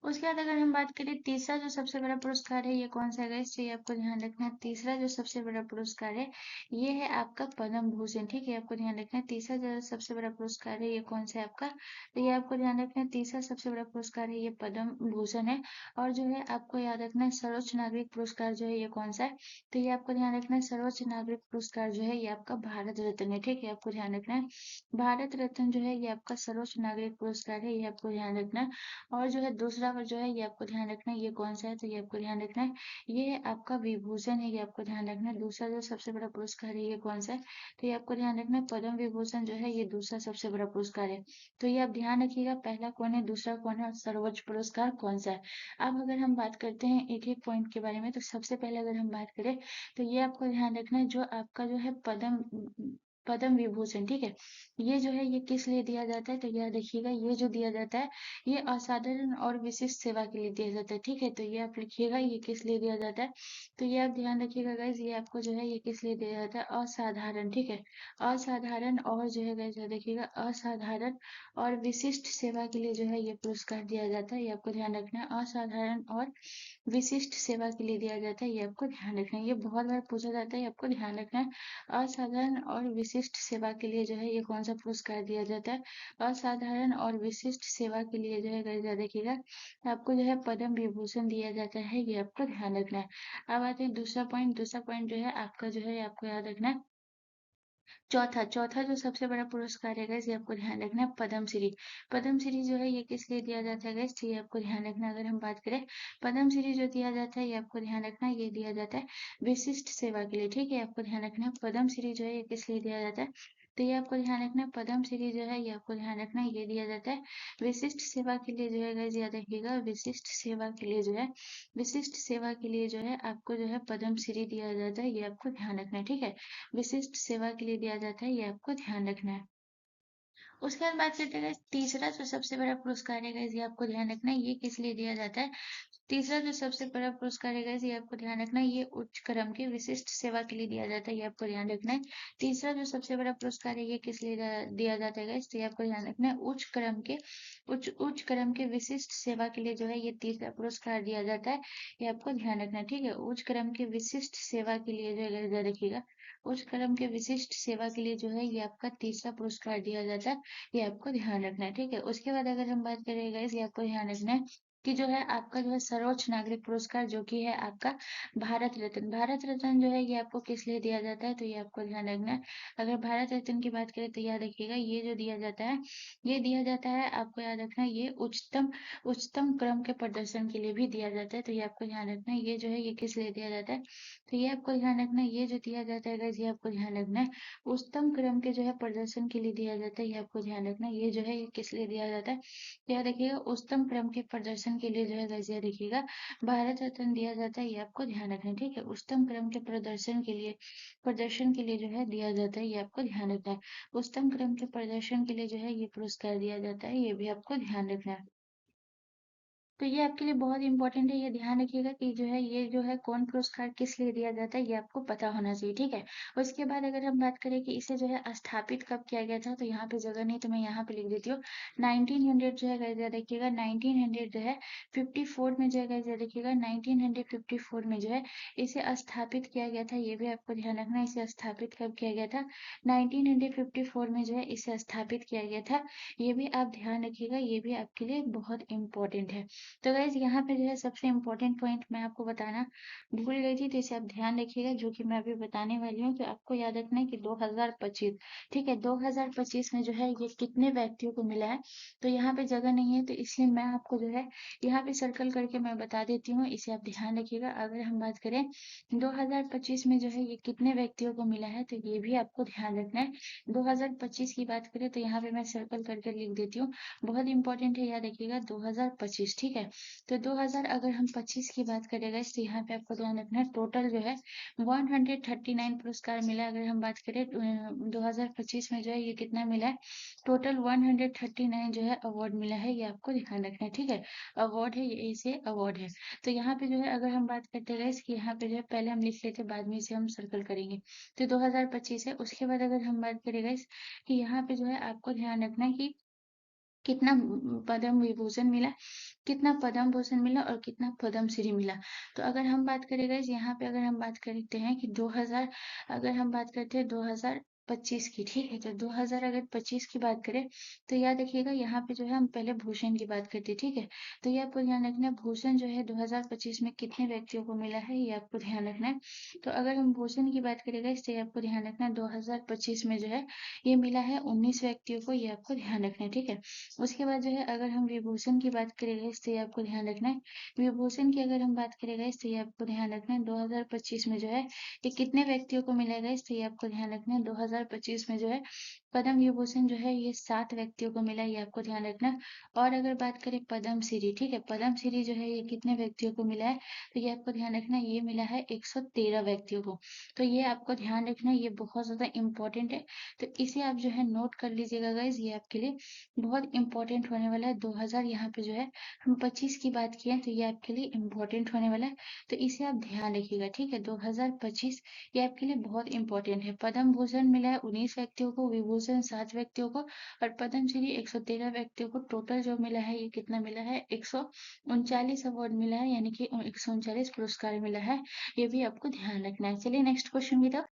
उसके बाद अगर हम बात करें तीसरा जो सबसे बड़ा पुरस्कार है ये कौन सा है गाइस, तो ये आपको ध्यान रखना है। तीसरा जो सबसे बड़ा पुरस्कार है ये है आपका पद्म भूषण, ठीक है, आपको ध्यान रखना है। तीसरा जो सबसे बड़ा पुरस्कार है ये कौन सा है आपका, तो ये आपको ध्यान रखना है। तीसरा सबसे बड़ा पुरस्कार है ये पद्म भूषण है। और जो है आपको याद रखना है सर्वोच्च नागरिक पुरस्कार जो है ये कौन सा है, तो ये आपको ध्यान रखना है। सर्वोच्च नागरिक पुरस्कार जो है ये आपका भारत रत्न है, ठीक है, आपको ध्यान रखना है। भारत रत्न जो है ये आपका सर्वोच्च नागरिक पुरस्कार है, ये आपको ध्यान रखना है। और जो है दूसरा जो है ये आपको ध्यान रखना है, ये कौन सा है, तो ये आपको ध्यान रखना है, ये है आपका विभूषण है, ये आपको ध्यान रखना है। दूसरा जो सबसे बड़ा पुरस्कार है ये कौन सा है, तो ये आपको ध्यान रखना है। पद्म विभूषण जो है ये दूसरा सबसे बड़ा पुरस्कार है। तो ये आप ध्यान रखिएगा पहला कौन है, दूसरा कौन है और सर्वोच्च पुरस्कार कौन सा है। अब अगर हम बात करते हैं एक एक पॉइंट के बारे में, तो सबसे पहले अगर हम बात करें तो ये आपको ध्यान रखना है जो आपका जो है पद्म विभूषण, ठीक है, ये जो है ये किस लिए दिया जाता है, तो याद रखिएगा ये जो दिया जाता है ये असाधारण और विशिष्ट सेवा के लिए दिया जाता है, ठीक है। तो ये आप लिखिएगा ये किस लिए दिया जाता है, तो ये आप ध्यान रखिएगा गाइज, ये आपको जो है ये किस लिए दिया जाता है, असाधारण, ठीक है, असाधारण और जो है गाइज याद रखिएगा असाधारण और विशिष्ट सेवा के लिए जो है ये पुरस्कार दिया जाता है, ये आपको ध्यान रखना है। असाधारण और विशिष्ट सेवा के लिए दिया जाता है, ये आपको ध्यान रखना है। ये बहुत बार पूछा जाता है, ये आपको ध्यान रखना है। असाधारण और विशिष्ट सेवा के लिए जो है ये कौन सा पुरस्कार दिया जाता है, असाधारण और विशिष्ट सेवा के लिए जो है गाइस याद रखिएगा आपको जो है पद्म विभूषण दिया जाता है, ये आपको ध्यान रखना है। अब आते हैं दूसरा पॉइंट। दूसरा पॉइंट जो है आपका जो है आपको याद रखना है चौथा। चौथा जो सबसे बड़ा पुरस्कार है गाइस ये आपको ध्यान रखना है पद्मश्री। पद्मश्री जो है ये किस लिए दिया जाता है गाइस, ये आपको ध्यान रखना है। अगर हम बात करें पद्मश्री जो दिया जाता है ये आपको ध्यान रखना है, ये दिया जाता है विशिष्ट सेवा के लिए, ठीक है, आपको ध्यान रखना है। पद्मश्री जो है ये किस लिए दिया जाता है, तो ये आपको ध्यान रखना है। पद्मश्री जो है ये आपको ध्यान रखना है, ये दिया जाता है विशिष्ट सेवा के लिए जो है गाइस याद रखिएगा विशिष्ट सेवा के लिए जो है विशिष्ट सेवा के लिए जो है आपको जो है पद्मश्री दिया जाता है, ये आपको ध्यान रखना है, ठीक है, विशिष्ट सेवा के लिए दिया जाता है, ये आपको ध्यान रखना है। उसके बाद बात करते हैं guys, तीसरा जो सबसे बड़ा पुरस्कार है guys, ये आपको ध्यान रखना है, ये किस लिए दिया जाता है। तीसरा जो सबसे बड़ा पुरस्कार है guys, ये आपको ध्यान रखना है, ये उच्च क्रम की विशिष्ट सेवा के लिए दिया जाता है, ये आपको ध्यान रखना है। तीसरा जो सबसे बड़ा पुरस्कार है ये किस लिए दिया जाता है guys, तो ये आपको ध्यान रखना है उच्च क्रम के विशिष्ट सेवा के लिए जो है ये तीसरा पुरस्कार दिया जाता है, ये आपको ध्यान रखना है, ठीक है। उच्च क्रम के विशिष्ट सेवा के लिए जो है guys, रखिएगा उच्च क्रम के विशिष्ट सेवा के लिए जो है ये आपका तीसरा पुरस्कार दिया जाता है, ये आपको ध्यान रखना है, ठीक है। उसके बाद अगर हम बात करें गाइस, ये आपको ध्यान रखना है कि जो है आपका जो है सर्वोच्च नागरिक पुरस्कार जो कि है आपका भारत रत्न। भारत रत्न जो है ये आपको किस लिए दिया जाता है, तो ये आपको ध्यान रखना है। अगर भारत रत्न की बात करें तो याद रखिएगा ये जो दिया जाता है, ये दिया जाता है, आपको याद रखना है, ये उच्चतम उच्चतम क्रम के प्रदर्शन के लिए भी दिया जाता है। तो ये आपको ध्यान रखना है, ये जो है ये किस लिए दिया जाता है, तो ये आपको ध्यान रखना है, ये जो दिया जाता है गाइस ये आपको ध्यान रखना है, उच्चतम क्रम के जो है प्रदर्शन के लिए दिया जाता है। ये आपको ध्यान रखना है, ये जो है ये किस लिए दिया जाता है, याद रखिएगा उच्चतम क्रम के प्रदर्शन के लिए जो है गाइस याद रखिएगा भारत रत्न दिया जाता है। ये आपको ध्यान रखना है, ठीक है। उच्चतम क्रम के प्रदर्शन के लिए जो है दिया जाता है, ये आपको ध्यान रखना है। उच्चतम क्रम के प्रदर्शन के लिए जो है ये पुरस्कार दिया जाता है, ये भी आपको ध्यान रखना है। तो ये आपके लिए बहुत इंपॉर्टेंट है, ये ध्यान रखिएगा कि जो है ये जो है कौन पुरस्कार किस लिए दिया जाता है, ये आपको पता होना चाहिए, ठीक है। उसके बाद अगर हम बात करें कि इसे जो है स्थापित कब किया गया था, तो यहाँ पे जगह नहीं तो मैं यहाँ पे लिख देती हूँ 1900 जो है गाइस याद रखिएगा 1900 जो है 54 में जो है गाइस याद रखिएगा 1954 में जो है इसे स्थापित किया गया था। ये भी आपको ध्यान रखना है, इसे स्थापित कब किया गया था, 1954 में जो है इसे स्थापित किया गया था। ये भी आप ध्यान रखिएगा, ये भी आपके लिए बहुत इंपॉर्टेंट है। तो गाइज यहाँ पे जो है सबसे इम्पोर्टेंट पॉइंट मैं आपको बताना भूल गई थी, तो इसे आप ध्यान रखिएगा, जो कि मैं अभी बताने वाली हूँ। तो आपको याद रखना है कि 2025, ठीक है, 2025 में जो है ये कितने व्यक्तियों को मिला है, तो यहाँ पे जगह नहीं है, तो इसलिए मैं आपको जो है यहाँ पे सर्कल करके मैं बता देती हूँ, इसे आप ध्यान रखिएगा। अगर हम बात करें 2025 में जो है ये कितने व्यक्तियों को मिला है, तो ये भी आपको ध्यान रखना है। 2025 की बात करें तो यहाँ पे मैं सर्कल करके लिख देती हूँ, बहुत इंपॉर्टेंट है, याद रखिएगा 2025, ठीक है। तो 2000 अगर हम 25 की बात करें गाइस, तो यहाँ पे आपको ध्यान रखना है टोटल जो है 139 पुरस्कार मिला है। अगर हम बात करें 2025 में जो है ये कितना मिला है, टोटल 139 जो है अवार्ड मिला है, ये आपको ध्यान रखना है, ठीक है। अवार्ड है ये, इसे अवार्ड है। तो यहाँ पे जो है अगर हम बात करते हैं गाइस कि यहाँ पे जो है पहले हम लिख लेते हैं, बाद में इसे हम सर्कल करेंगे। तो 2025 है। उसके बाद अगर हम बात करें गाइस कि यहाँ पे जो है आपको ध्यान रखना है कि कितना पद्म विभूषण मिला, कितना पद्म भूषण मिला और कितना पद्म श्री मिला। तो अगर हम बात करें गाइस यहाँ पे अगर हम बात करते हैं कि 2000, अगर हम बात करते हैं 2025 की, ठीक है, तो 2000 अगर 25 की बात करें तो याद रखिएगा यहाँ पे जो है हम पहले भूषण की बात करते हैं, ठीक है। तो ये आपको ध्यान रखना है, भूषण जो है 2025 में कितने व्यक्तियों को मिला है, ये आपको ध्यान रखना है। तो अगर हम भूषण की बात करें गाइस तो ये आपको ध्यान रखना है 2025 में जो है ये मिला है 19 व्यक्तियों को, ये आपको ध्यान रखना है, ठीक है। उसके बाद जो है अगर हम विभूषण की बात करेंगे तो ये आपको ध्यान रखना है, विभूषण की अगर हम बात करेंगे तो ये आपको ध्यान रखना है 2025 में जो है ये कितने व्यक्तियों को मिलेगा, तो ये आपको ध्यान रखना है 2025 में जो है पद्म विभूषण जो है ये 7 व्यक्तियों को मिला, ये आपको ध्यान रखना है। और अगर बात करें पद्म श्री, ठीक है, पद्म श्री जो है ये कितने व्यक्तियों को मिला है, तो ये आपको ध्यान रखना है, ये मिला है 113 व्यक्तियों को। तो ये आपको ध्यान रखना है, ये बहुत ज्यादा इंपॉर्टेंट है, तो इसे आप जो है नोट कर लीजिएगा गाइज, ये आपके लिए बहुत इंपॉर्टेंट होने वाला है। 2000 यहाँ पे जो है हम 25 की बात किए तो ये आपके लिए इंपॉर्टेंट होने वाला है, तो इसे आप ध्यान रखिएगा, ठीक है। 2025 ये आपके लिए बहुत इंपॉर्टेंट है। पद्म भूषण मिला है 19 व्यक्तियों को, विभूषण 7 व्यक्तियों को और पद्म श्री 113 व्यक्तियों को। टोटल जो मिला है ये कितना मिला है, 139 अवार्ड मिला है, यानी कि 139 पुरस्कार मिला है, ये भी आपको ध्यान रखना है। चलिए नेक्स्ट क्वेश्चन की तरफ।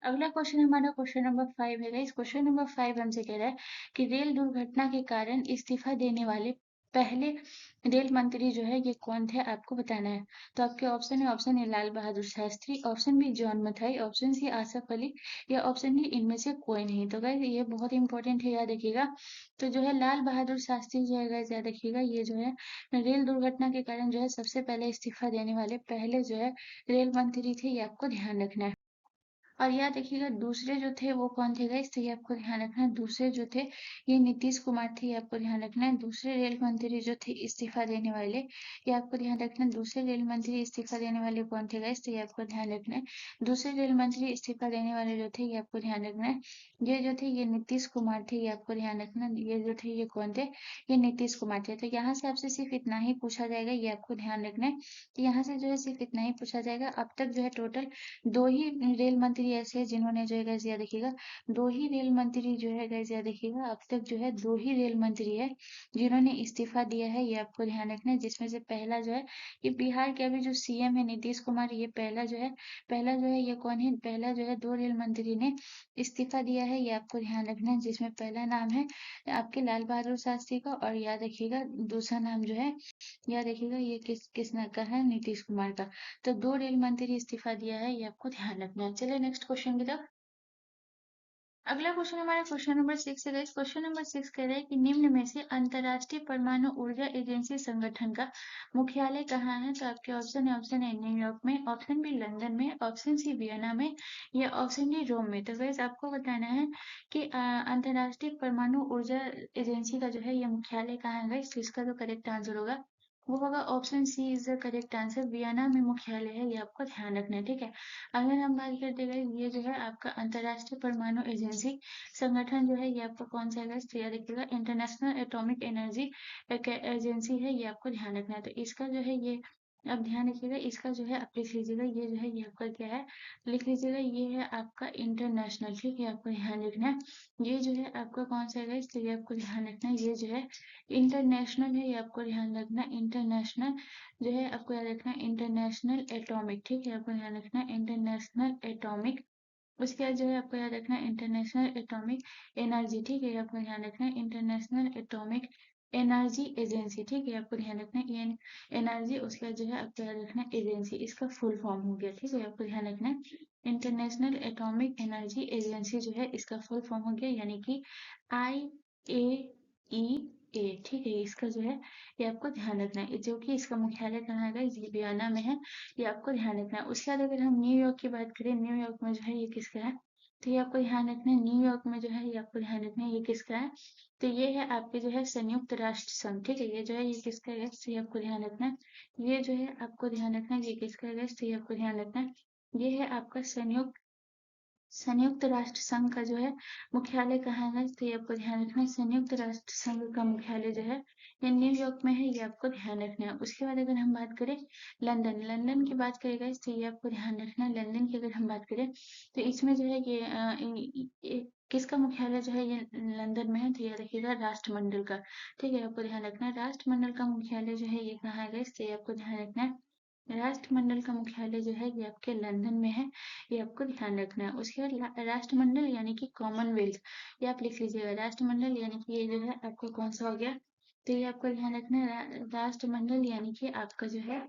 अगला क्वेश्चन हमारा क्वेश्चन नंबर 5 है गाइस। क्वेश्चन नंबर 5 हमसे कह रहा है कि रेल दुर्घटना के कारण इस्तीफा देने वाले पहले रेल मंत्री जो है ये कौन थे, आपको बताना है। तो आपके ऑप्शन है, option A Lal Bahadur Shastri, option B John Mathai, option C Asaf Ali या ऑप्शन डी इनमें से कोई नहीं। तो गाइस ये बहुत इंपॉर्टेंट है, याद रखिएगा। तो जो है लाल बहादुर शास्त्री जो है गाइस याद रखिएगा, ये जो है रेल दुर्घटना के कारण जो है सबसे पहले इस्तीफा देने वाले पहले जो है रेल मंत्री थे, ये आपको ध्यान रखना है। और याद रखिएगा दूसरे जो थे वो कौन थे गाइस, तो ये आपको ध्यान रखना है, दूसरे जो थे ये नीतीश कुमार थे, ये आपको ध्यान रखना है। दूसरे रेल मंत्री जो थे इस्तीफा देने वाले, ये आपको ध्यान रखना है। दूसरे रेल मंत्री इस्तीफा देने वाले कौन थे गाइस, तो ये आपको ध्यान रखना है। दूसरे रेल मंत्री इस्तीफा देने वाले जो थे ये आपको ध्यान रखना है, ये जो थे ये नीतीश कुमार थे, ये आपको ध्यान रखना है। ये जो थे ये कौन थे, ये नीतीश कुमार थे। तो यहाँ से आपसे सिर्फ इतना ही पूछा जाएगा, ये आपको ध्यान रखना है। तो यहाँ से जो है सिर्फ इतना ही पूछा जाएगा। अब तक जो है टोटल 2 ही रेल मंत्री ऐसे हैं जिन्होंने जो है गाइस याद रखिएगा 2 ही रेल मंत्री जो है गाइस याद रखिएगा अब तक जो है 2 ही रेल मंत्री है जिन्होंने इस्तीफा दिया है, ये आपको ध्यान रखना है। जिसमें से पहला जो है ये बिहार के अभी जो सीएम है नीतीश कुमार, ये पहला जो है ये कौन है? पहला जो है 2 रेल मंत्री ने इस्तीफा दिया है, ये आपको ध्यान रखना है। जिसमें पहला नाम है आपके लाल बहादुर शास्त्री का और याद रखिएगा दूसरा नाम जो है याद रखिएगा ये किस का है? नीतीश कुमार का। तो 2 रेल मंत्री इस्तीफा दिया है, ये आपको ध्यान रखना है। चलिए नेक्स्ट क्वेश्चन की तरफ। अगला क्वेश्चन हमारा क्वेश्चन नंबर 6 है गाइस। क्वेश्चन नंबर 6 कह रहा है कि निम्न में से अंतर्राष्ट्रीय परमाणु ऊर्जा एजेंसी संगठन का मुख्यालय कहाँ है? तो आपके ऑप्शन है न्यूयॉर्क में, ऑप्शन बी लंदन में, ऑप्शन सी वियना में या ऑप्शन डी रोम में। तो गाइस आपको बताना है कि अंतर्राष्ट्रीय परमाणु ऊर्जा एजेंसी का जो है ये मुख्यालय कहाँ है गाइस। तो इसका जो करेक्ट आंसर होगा वो होगा option C is the correct answer. Vienna में मुख्यालय है, ये आपको ध्यान रखना है, ठीक है। अगर हम बात करते हैं ये जो है आपका अंतर्राष्ट्रीय परमाणु एजेंसी संगठन जो है ये आपका कौन सा है तो याद रखिएगा इंटरनेशनल एटॉमिक एनर्जी एजेंसी है, ये आपको ध्यान रखना है। तो इसका जो है ये अब ध्यान रखिएगा, इसका जो है आप लिख लीजिएगा, ये जो है ये आपका क्या है लिख लीजिएगा, ये है आपका इंटरनेशनल, ठीक है, आपको ध्यान रखना है। ये जो है आपका कौन सा है तो ये आपको ध्यान रखना है, ये जो है इंटरनेशनल है, ये आपको ध्यान रखना है। इंटरनेशनल जो है आपको याद रखना है इंटरनेशनल एटॉमिक, ठीक है, आपको ध्यान रखना है इंटरनेशनल एटॉमिक। उसके बाद जो है आपको याद रखना है इंटरनेशनल एटॉमिक एनर्जी, ठीक है, आपको ध्यान रखना है इंटरनेशनल एटॉमिक एनर्जी एजेंसी, ठीक है, आपको ध्यान रखना है एनर्जी। उसके बाद जो है आपको याद रखना है एजेंसी, इसका फुल फॉर्म हो गया, ठीक है, आपको ध्यान रखना है इंटरनेशनल एटॉमिक एनर्जी एजेंसी जो है इसका फुल फॉर्म हो गया, यानी कि IAEA, ठीक है, इसका जो है ये आपको ध्यान रखना है, जो कि इसका मुख्यालय कहाँ है ये वियना में है, ये आपको ध्यान रखना है। उसके बाद अगर हम न्यूयॉर्क की बात करें, न्यूयॉर्क में जो है ये किसका है तो ये आपको ध्यान रखना है। न्यूयॉर्क में जो है ये आपको ध्यान रखना है ये किसका है तो ये है आपके जो है संयुक्त राष्ट्र संघ, ठीक है, ये जो है ये किसका है तो ये आपको ध्यान रखना है। ये जो है आपको ध्यान रखना है ये किसका है तो ये आपको ध्यान रखना है। ये है आपका संयुक्त राष्ट्र संघ का जो है मुख्यालय कहाँ है तो ये आपको ध्यान रखना है। संयुक्त राष्ट्र संघ का मुख्यालय जो है ये न्यूयॉर्क में है, ये आपको ध्यान रखना है। उसके बाद अगर हम बात करें लंदन की बात करेगा तो ये आपको ध्यान रखना है। लंदन की अगर हम बात करें तो इसमें जो है किसका मुख्यालय जो है ये लंदन में है तो ये रखिएगा राष्ट्रमंडल का, ठीक है, आपको ध्यान रखना है। राष्ट्रमंडल का मुख्यालय जो है ये कहाँ है तो ये आपको ध्यान रखना है। राष्ट्रमंडल का मुख्यालय जो है ये आपके लंदन में है, ये आपको ध्यान रखना है। उसके बाद राष्ट्रमंडल यानी कि कॉमनवेल्थ, ये आप लिख लीजिएगा राष्ट्रमंडल यानी कि ये जो है आपका कौन सा हो गया तो ये आपको ध्यान रखना है राष्ट्रमंडल यानी कि आपका जो है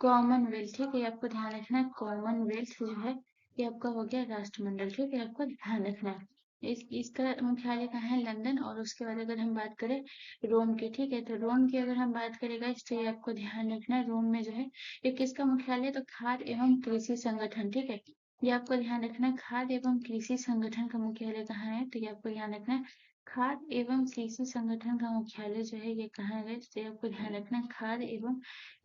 कॉमनवेल्थ, ठीक है, आपको ध्यान रखना है कॉमनवेल्थ जो है ये आपका हो गया राष्ट्रमंडल, ठीक है, आपको ध्यान रखना है। इसका मुख्यालय कहाँ है लंदन। और उसके बाद अगर हम बात करें रोम की, ठीक है, तो रोम की अगर हम बात करेगा इससे आपको ध्यान रखना है रोम में जो है ये किसका मुख्यालय तो खाद्य एवं कृषि संगठन, ठीक है, ये आपको ध्यान रखना है। खाद्य एवं कृषि संगठन का मुख्यालय कहाँ है तो ये आपको ध्यान रखना है। खाद्य एवं कृषि संगठन का मुख्यालय जो है ये कहाँ है तो ये आपको ध्यान रखना है। खाद्य एवं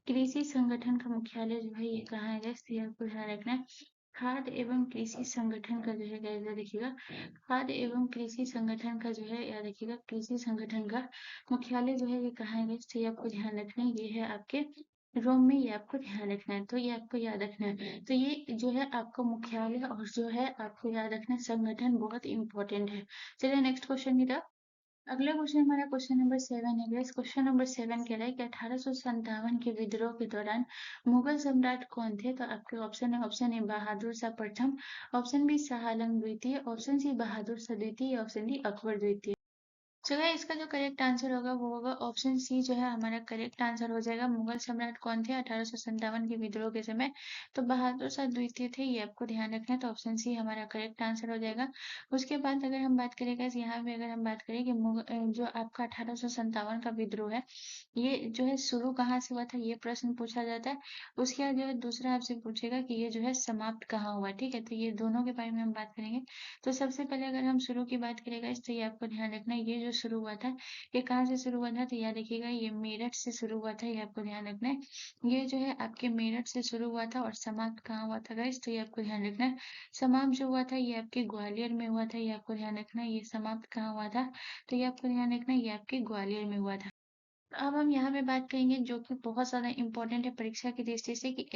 कृषि संगठन का मुख्यालय जो है ये कहाँ है तो ये आपको ध्यान रखना है। खाद्य एवं कृषि संगठन का जो है याद रखिएगा, खाद्य एवं कृषि संगठन का जो है याद रखिएगा, कृषि संगठन का मुख्यालय जो है ये कहाँ है तो ये आपको ध्यान रखना है। ये है आपके रोम में, ये आपको ध्यान रखना है, तो ये आपको याद रखना है। तो ये जो है आपका मुख्यालय और जो है आपको याद रखना है संगठन बहुत इंपॉर्टेंट है। चलिए नेक्स्ट क्वेश्चन की तरफ। अगला क्वेश्चन हमारा क्वेश्चन नंबर 7 है गाइस। क्वेश्चन नंबर 7 कह रहा है कि 1857 के विद्रोह के दौरान मुगल सम्राट कौन थे? तो आपके ऑप्शन है, ऑप्शन ए बहादुर शाह प्रथम, ऑप्शन बी शाह आलम द्वितीय, ऑप्शन सी बहादुर शाह द्वितीय, ऑप्शन डी अकबर द्वितीय। तो गाइस इसका जो करेक्ट आंसर होगा वो होगा ऑप्शन सी जो है हमारा करेक्ट आंसर हो जाएगा। मुगल सम्राट कौन थे 1857 के विद्रोह के समय? तो बहादुर शाह द्वितीय थे, ये आपको ध्यान रखना है। तो ऑप्शन सी हमारा करेक्ट आंसर हो जाएगा। उसके बाद अगर हम बात करें गाइस यहाँ पे अगर हम बात करें कि जो आपका 1857 का विद्रोह है ये जो है शुरू कहाँ से हुआ था ये प्रश्न पूछा जाता है। उसके बाद जो है दूसरा आपसे पूछेगा कि ये जो है समाप्त कहाँ हुआ, ठीक है, तो ये दोनों के बारे में हम बात करेंगे। तो सबसे पहले अगर हम शुरू की बात करें गाइस तो ये आपको ध्यान रखना है, ये जो शुरू हुआ था ये कहाँ से शुरू हुआ था तो याद रखिएगा ये मेरठ से शुरू हुआ था, ये आपको ध्यान रखना है। ये जो है आपके मेरठ से शुरू हुआ था और समाप्त कहाँ हुआ था गाइस तो ये आपको ध्यान रखना है। समाप्त जो हुआ था ये आपके ग्वालियर में हुआ था, ये आपको ध्यान रखना है। ये समाप्त कहाँ हुआ था तो ये आपको ध्यान रखना है, ये आपके ग्वालियर में हुआ था। अब हम यहाँ पे बात करेंगे जो कि बहुत ज़्यादा इम्पोर्टेंट है परीक्षा की दृष्टि से कि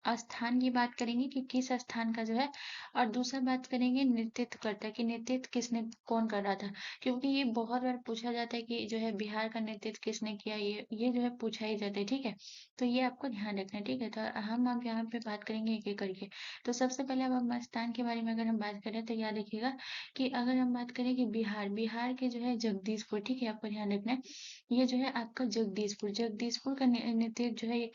स्थान की बात करेंगे कि किस स्थान का जो है, और दूसरा बात करेंगे नेतृत्व करता है कि नेतृत्व किसने कौन कर रहा था, क्योंकि ये बहुत बार पूछा जाता है कि जो है बिहार का नेतृत्व किसने किया, ये जो है पूछा ही जाता है, ठीक है। तो ये आपको ध्यान रखना है, ठीक है। तो हम अब यहाँ पे बात करेंगे एक एक करके। तो सबसे पहले अब हम स्थान के बारे में अगर हम बात करें तो याद रखिएगा कि अगर हम बात करें कि बिहार बिहार के जो है जगदीशपुर, ठीक है, आपको ध्यान रखना है। ये जो है आपका जगदीशपुर जगदीशपुर का नेतृत्व जो है ये